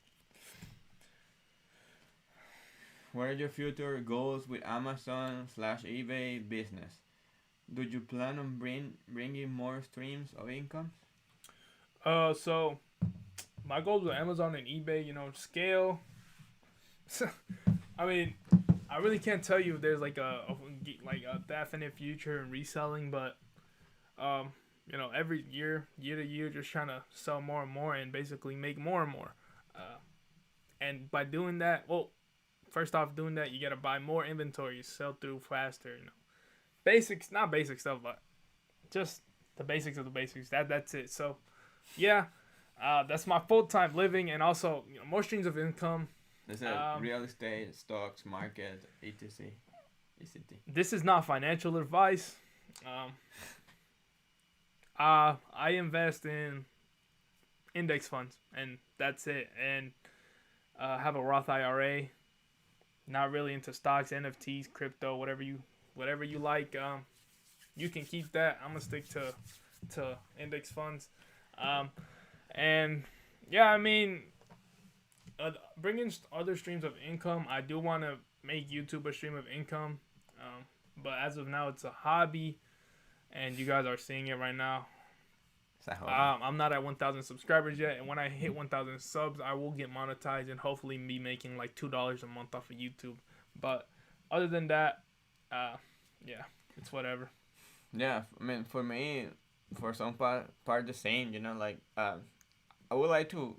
What are your future goals with Amazon/eBay business? Do you plan on bringing more streams of income? So my goals with Amazon and eBay, scale. I mean, I really can't tell you if there's like a definite future in reselling, but every year to year, just trying to sell more and more and basically make more and more. And by doing that, well, first off, doing that, you gotta buy more inventory, sell through faster. Basics, not basic stuff, but just the basics of the basics. That's it. So, yeah, that's my full time living, and also more streams of income. There's real estate, stocks, market, etc. etc. This is not financial advice. I invest in index funds, and that's it. And have a Roth IRA. Not really into stocks, NFTs, crypto, whatever you like. You can keep that. I'm gonna stick to index funds. And yeah, I mean, bringing other streams of income. I do want to make YouTube a stream of income, but as of now, it's a hobby, and you guys are seeing it right now. I'm not at 1,000 subscribers yet, and when I hit 1,000 subs, I will get monetized and hopefully be making like $2 a month off of YouTube. But other than that, yeah, it's whatever. Yeah, I mean, for me, for some part the same. I would like to,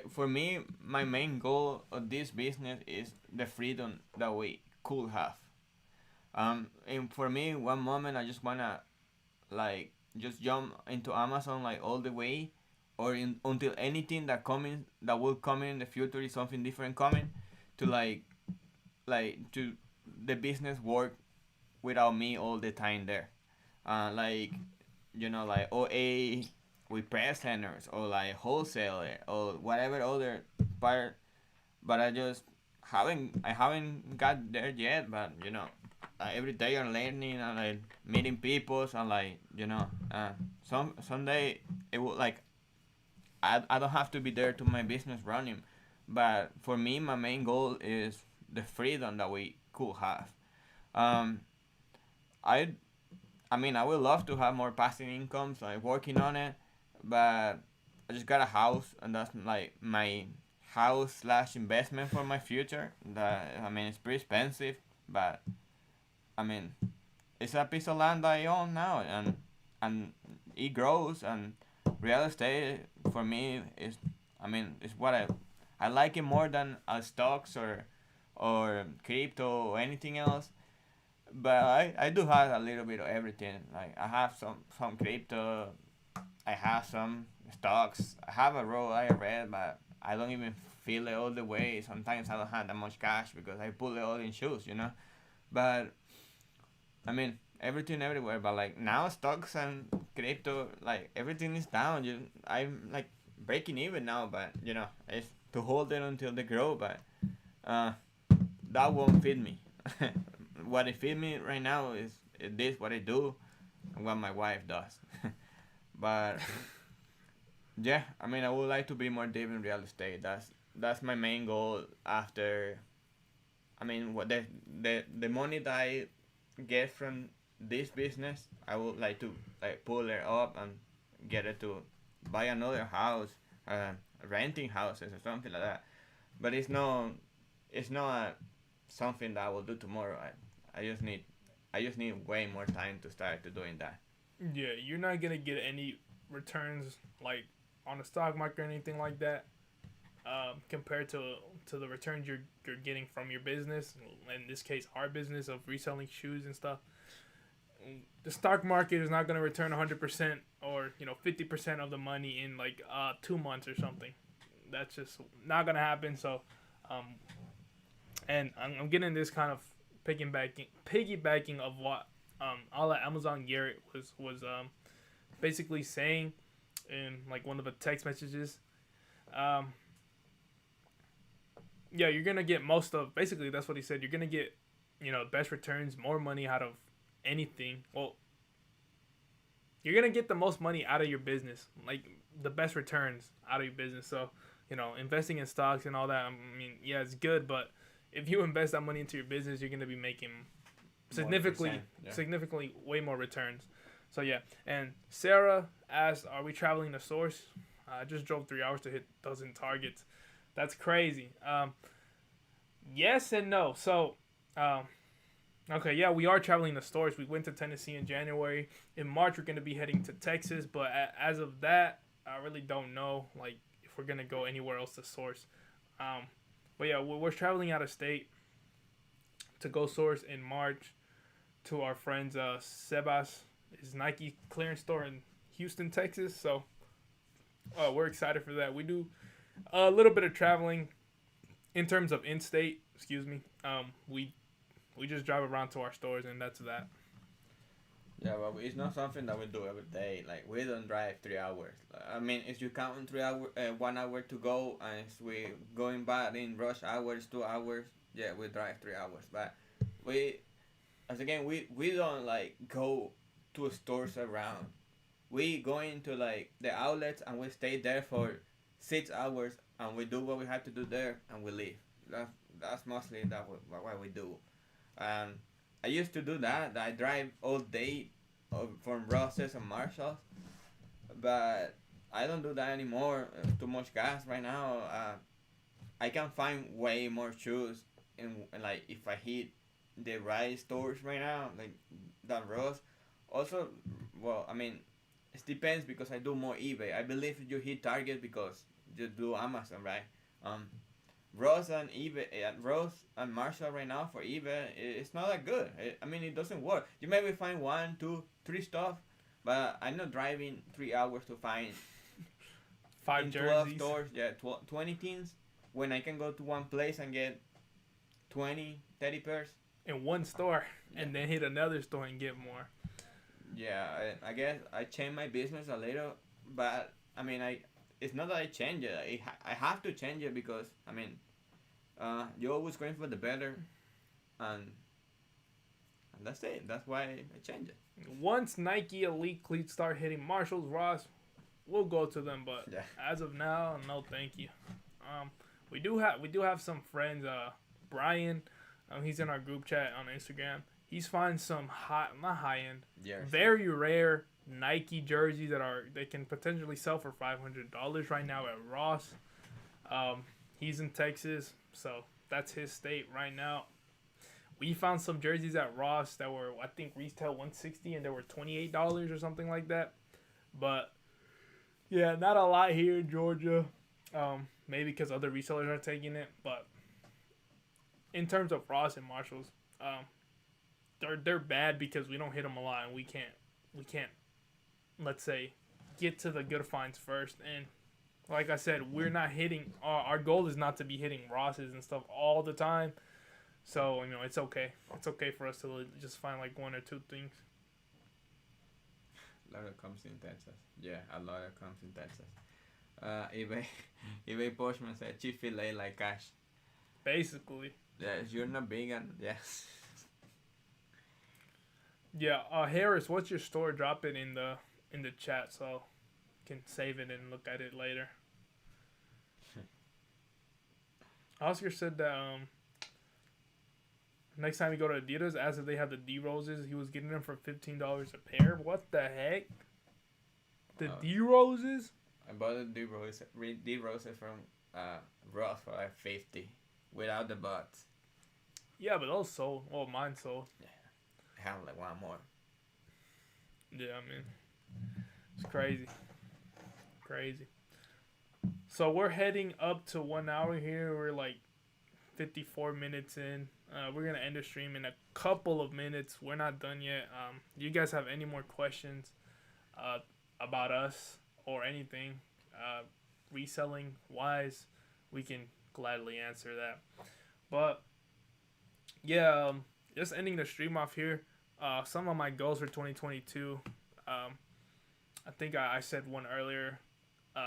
for me, my main goal of this business is the freedom that we could have. And for me, one moment I just wanna like just jump into Amazon like all the way, or until anything that will come in the future is something different coming, to to the business work without me all the time there. Like OA with press centers or like wholesaler or whatever other part, but I haven't got there yet. But every day I'm learning and like meeting people and someday it will like I don't have to be there to my business running, but for me my main goal is the freedom that we could have. um I I mean, I would love to have more passive incomes, like working on it, but I just got a house, and that's like my house/investment for my future. That I mean, it's pretty expensive, but I mean, it's a piece of land I own now, and it grows. And real estate for me is, I mean, it's what I like it more than stocks or crypto or anything else. But I do have a little bit of everything. Like I have some crypto, I have some stocks, I have a Roth IRA, but I don't even feel it all the way. Sometimes I don't have that much cash because I put it all in shoes. But I mean everything everywhere. But like now stocks and crypto, like everything is down. I'm like breaking even now, but it's to hold it until they grow. But uh, that won't fit me. What it feed me right now is this what I do and what my wife does. But yeah, I mean I would like to be more deep in real estate. That's my main goal after. I mean what the money that I get from this business, I would like to like pull it up and get it to buy another house, uh, renting houses or something like that. But it's not something that I will do tomorrow. I just need way more time to start to doing that. Yeah, you're not gonna get any returns like on the stock market or anything like that. Compared to the returns you're getting from your business, in this case, our business of reselling shoes and stuff. The stock market is not going to return 100% or 50% of the money in like 2 months or something. That's just not going to happen. So, um, and I'm getting this kind of piggybacking of what all that Amazon Garrett was basically saying in like one of the text messages. Um, yeah, you're gonna get most of basically that's what he said. You're gonna get best returns, more money out of anything. Well, you're gonna get the most money out of your business, like the best returns out of your business. So investing in stocks and all that. I mean, yeah, it's good, but if you invest that money into your business, you're gonna be making significantly way more returns. So yeah, and Sarah asked, "Are we traveling to source?" I just drove 3 hours to hit dozen targets. That's crazy. Yes and no. So, okay, yeah, we are traveling to stores. We went to Tennessee in January. In March, we're going to be heading to Texas. But as of that, I really don't know, like, if we're going to go anywhere else to source. But yeah, we're traveling out of state to go source in March to our friend's Sebas, his Nike clearance store in Houston, Texas. So, we're excited for that. We do a little bit of traveling in terms of in-state. Excuse me. We just drive around to our stores and that's that. Yeah, but it's not something that we do every day. Like we don't drive 3 hours. I mean, if you count in 3 hours, 1 hour to go, and if we going back in rush hours, 2 hours, yeah, we drive 3 hours. But we, as again, we don't like go to stores around. We go into like the outlets and we stay there for 6 hours and we do what we have to do there and we leave. That's mostly what we do. I used to do that. I drive all day from Rosses and Marshalls, but I don't do that anymore. Too much gas right now. I can find way more shoes in like if I hit the right stores right now, like than Ross. Also, well, I mean, it depends because I do more eBay. I believe you hit Target because you do Amazon, right? Um, Ross and eBay, Ross and Marshall right now for eBay, it's not that good. I mean, it doesn't work. You maybe find 1, 2, 3 stuff, but I'm not driving 3 hours to find 12 stores, yeah, 20 teens when I can go to one place and get 20, 30 pairs in one store, and then hit another store and get more. Yeah, I guess I changed my business a little, but I mean, it's not that I change it. I have to change it because I mean, you're always going for the better, and that's it. That's why I change it. Once Nike Elite cleats start hitting Marshalls, Ross, we'll go to them. But yeah. As of now, no, thank you. We do have some friends. Brian, he's in our group chat on Instagram. He's finding some not high end, very rare Nike jerseys they can potentially sell for $500 right now at Ross. He's in Texas, so that's his state right now. We found some jerseys at Ross that were, I think, retail $160 and they were $28 or something like that. But yeah, not a lot here in Georgia. Maybe because other resellers are taking it, but in terms of Ross and Marshalls, they're bad because we don't hit them a lot and we can't let's say get to the good finds first. And like I said, we're not hitting our goal is not to be hitting Rosses and stuff all the time. So it's okay for us to just find like one or two things. A lot of comes in Texas. Yeah, a lot of comes in Texas. eBay Postman said Chick-fil-A like cash. Basically. Yes, you're not vegan. Yes. Yeah, Harris, what's your store? Drop it in the chat so I can save it and look at it later. Oscar said that next time you go to Adidas, as if they have the D Roses, he was getting them for $15 a pair. What the heck? The D Roses? I bought the D Roses from Ross for like 50 without the buts. Yeah, but those sold. Well, mine sold. Yeah, I have like one more. Yeah, I mean, it's crazy. Crazy. So we're heading up to 1 hour here. We're like 54 minutes in. We're going to end the stream in a couple of minutes. We're not done yet. Do you guys have any more questions about us or anything reselling wise? We can gladly answer that. But yeah, just ending the stream off here. Some of my goals for 2022. I think I said one earlier.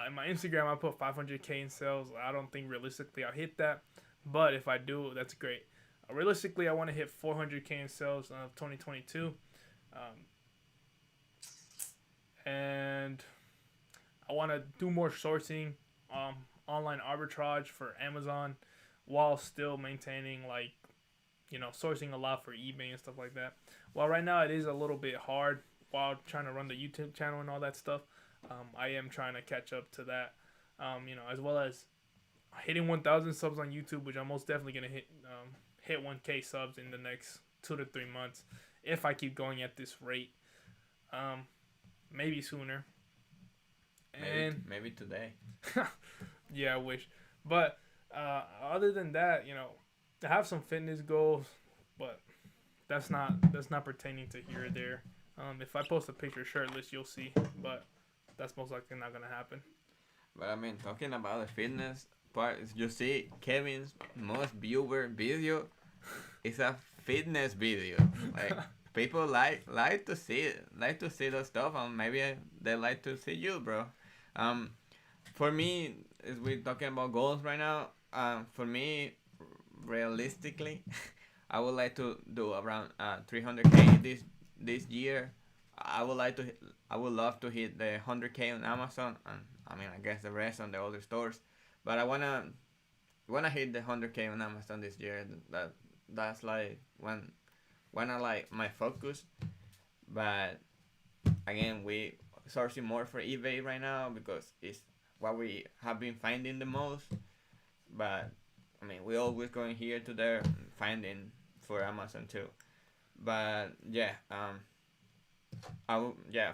In my Instagram, I put 500K in sales. I don't think realistically I'll hit that. But if I do, that's great. Realistically, I want to hit 400K in sales of 2022. And I want to do more sourcing, online arbitrage for Amazon, while still maintaining, like, sourcing a lot for eBay and stuff like that. While right now it is a little bit hard while trying to run the YouTube channel and all that stuff, I am trying to catch up to that, as well as hitting 1,000 subs on YouTube, which I'm most definitely going to hit 1K subs in the next 2 to 3 months if I keep going at this rate. Maybe sooner. Maybe today. Yeah, I wish. But other than that, I have some fitness goals, but that's not pertaining to here or there. If I post a picture shirtless, you'll see, but that's most likely not gonna happen. But I mean, talking about the fitness part, you see Kevin's most viewer video is a fitness video. Like, people like to see the stuff, and maybe they like to see you, bro. For me, as we're talking about goals right now, for me, realistically, I would like to do around 300K this year. I would love to hit the 100K on Amazon, and I mean, I guess the rest on the other stores. But I wanna hit the 100K on Amazon this year. That's like when I like my focus. But again, we sourcing more for eBay right now because it's what we have been finding the most. But I mean, we always going here to there and finding for Amazon too. But yeah,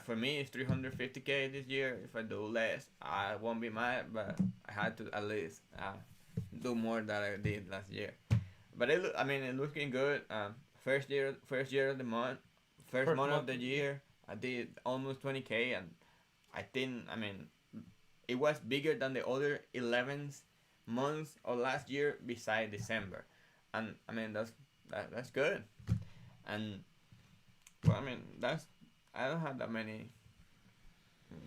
for me it's 350K this year. If I do less, I won't be mad, but I had to at least do more than I did last year. But it's looking good. First month of the year, I did almost 20K, and I think, it was bigger than the other 11 months of last year beside December, and that's good. And well, I don't have that many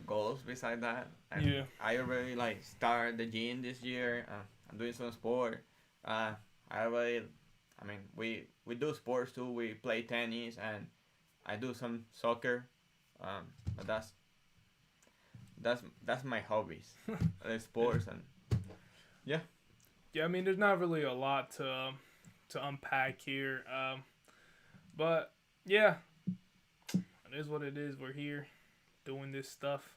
goals beside that. Yeah. I already started the gym this year. I'm doing some sport. We do sports too. We play tennis, and I do some soccer. But that's my hobbies, the sports. And yeah. Yeah, there's not really a lot to unpack here. But yeah, it is what it is. We're here doing this stuff.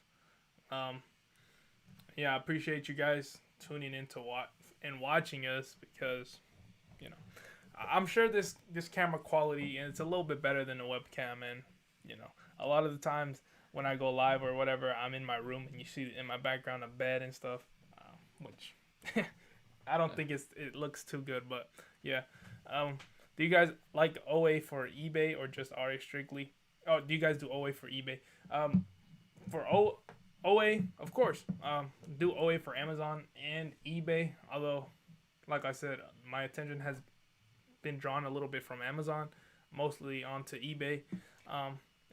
Yeah, I appreciate you guys tuning in to watching us, because I'm sure this camera quality, and it's a little bit better than the webcam, and a lot of the times when I go live or whatever, I'm in my room and you see in my background a bed and stuff, which I don't think it looks too good. But yeah, do you guys like OA for eBay or just RA strictly? Oh, do you guys do OA for eBay? For OA, of course, do OA for Amazon and eBay. Although, like I said, my attention has been drawn a little bit from Amazon, mostly onto eBay.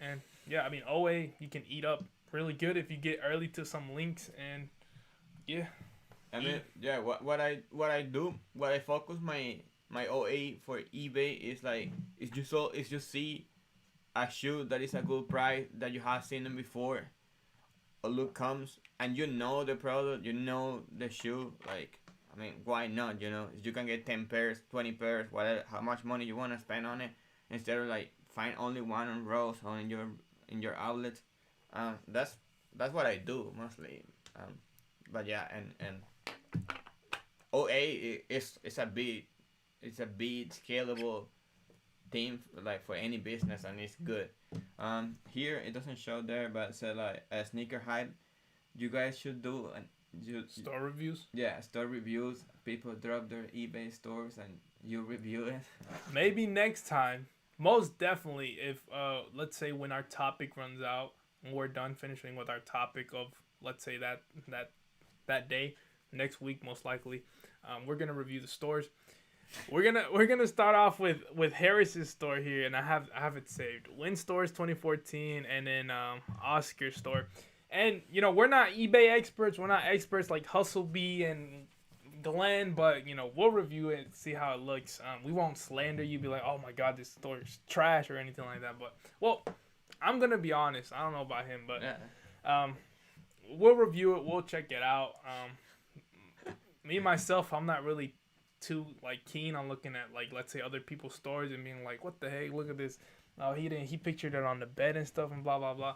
And yeah, OA you can eat up really good if you get early to some links, and yeah. What I focus my OA for eBay is just see a shoe that is a good price, that you have seen them before. A look comes and the product, the shoe, I mean, why not? You know, you can get 10 pairs, 20 pairs, whatever, how much money you want to spend on it, instead of like find only one on Rose or in your outlet. That's what I do mostly. But yeah, and OA is a big, it's a big scalable theme like for any business, and it's good. Here it doesn't show there, but it said like a sneaker hype. You guys should do and you Store reviews. yeah, store reviews. People drop their eBay stores and you review it. Maybe next time. Most definitely, if let's say when our topic runs out and we're done finishing with our topic of, let's say that day, next week most likely, we're gonna review the stores. We're gonna start off with Harris's store here, and I have it saved. Win Stores 2014, and then Oscar store. And you know, we're not eBay experts. We're not experts like Hustlebee and Glenn, but you know, we'll review it, see how it looks. We won't slander you, be like, oh my god, this store is trash or anything like that. But well, I'm gonna be honest. I don't know about him, but Yeah. we'll review it. We'll check it out. Me myself, I'm not really too like keen on looking at like, let's say, other people's stores and being like, what the heck, look at this. Oh, he pictured it on the bed and stuff and blah blah blah.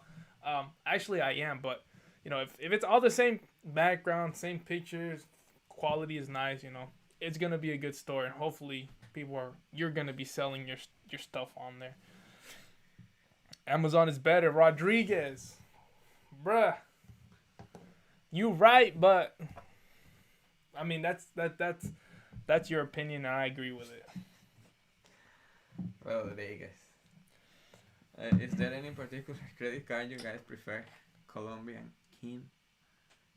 Actually I am, but you know, if it's all the same background, same pictures, quality is nice, you know, it's gonna be a good store, and hopefully you're gonna be selling your stuff on there. Amazon is better. Rodriguez, bruh, you right, but I mean that's your opinion, and I agree with it. Well, there you guys. Is there any particular credit card you guys prefer? Colombian King,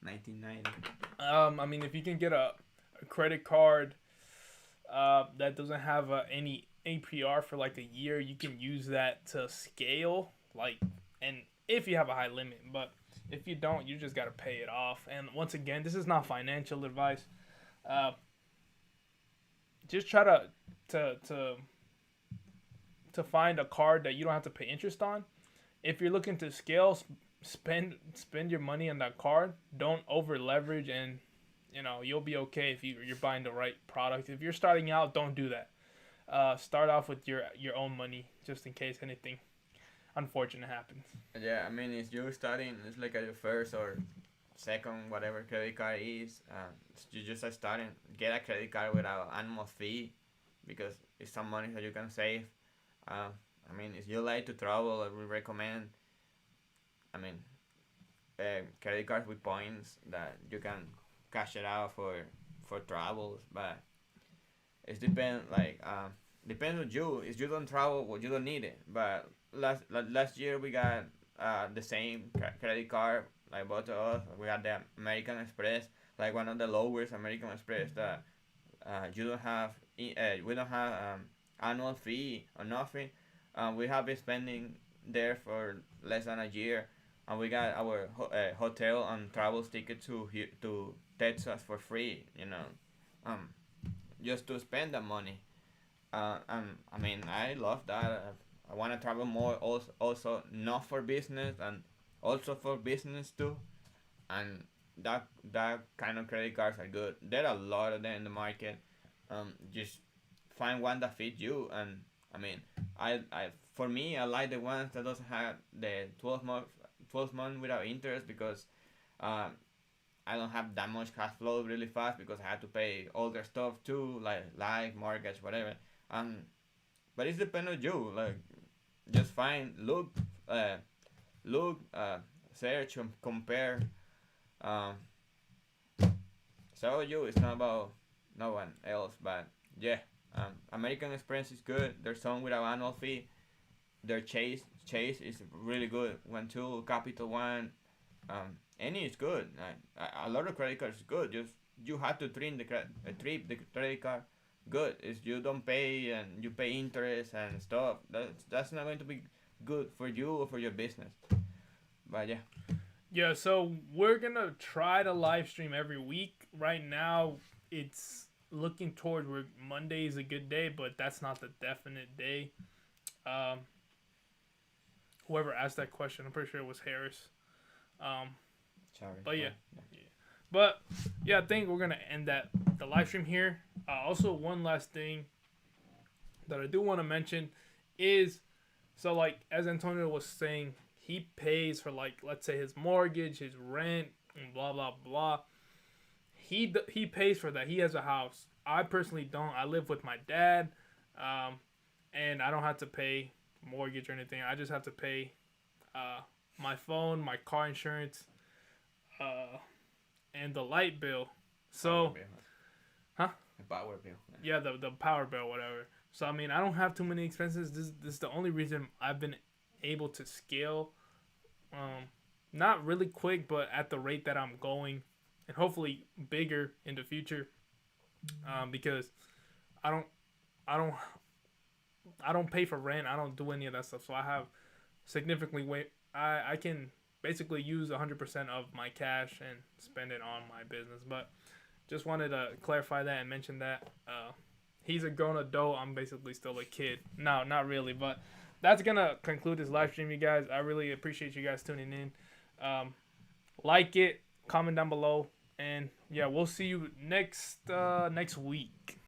1990. I mean, if you can get a credit card that doesn't have any APR for like a year, you can use that to scale. Like, and if you have a high limit, but if you don't, you just gotta pay it off. And once again, this is not financial advice. Just try to find a card that you don't have to pay interest on. If you're looking to scale, spend your money on that card. Don't over leverage, and you know, you'll be okay if you're buying the right product. If you're starting out, don't do that. Start off with your own money, just in case anything unfortunate happens. Yeah, I mean, if you're starting, it's like your first or second, whatever credit card is, you just are starting, get a credit card without annual fee, because it's some money that you can save. I mean, if you like to travel, I would recommend, I mean, credit cards with points that you can cash it out for travels, but it depends on you. If you don't travel, well, you don't need it. But last year we got the same credit card, like both of us. We had the American Express, like one of the lowest American Express that you don't have. We don't have annual fee or nothing. We have been spending there for less than a year, and we got our hotel and travel ticket to Texas for free. You know, just to spend the money. I mean, I love that. I want to travel more. Also, not for business, and also for business too. And that kind of credit cards are good. There are a lot of them in the market. Just find one that fits you. And I mean, I for me, I like the ones that doesn't have the 12 month without interest, because I don't have that much cash flow really fast, because I have to pay all their stuff too, like life, mortgage, whatever. But it's depend on you. Like, just find, search and compare. Um, so you, it's not about no one else. But yeah, American Express is good. There's some without annual fee. Their Chase is really good. One, two, Capital One. Any is good. A lot of credit cards is good. Just you have to treat the credit card good. If you don't pay and you pay interest and stuff, that's not going to be good for you or for your business. But yeah. Yeah, so we're gonna try to live stream every week. Right now, it's looking toward where Monday is a good day, but that's not the definite day. Whoever asked that question, I'm pretty sure it was Harris. Sorry. But yeah. But yeah, I think we're gonna end the live stream here. Also, one last thing that I do want to mention is, so like as Antonio was saying, he pays for, like, let's say his mortgage, his rent, and blah blah blah. He pays for that. He has a house. I personally don't. I live with my dad, and I don't have to pay mortgage or anything. I just have to pay my phone, my car insurance, and the light bill. So, huh? The power bill. Yeah, the power bill, whatever. So I mean, I don't have too many expenses. This is the only reason I've been able to scale, not really quick, but at the rate that I'm going, and hopefully bigger in the future, because I don't, I don't, I don't pay for rent. I don't do any of that stuff. So I have significantly way. I can basically use 100% of my cash and spend it on my business. But just wanted to clarify that and mention that. He's a grown adult. I'm basically still a kid. No, not really. But that's going to conclude this live stream, you guys. I really appreciate you guys tuning in. Like it, comment down below. And yeah, we'll see you next week.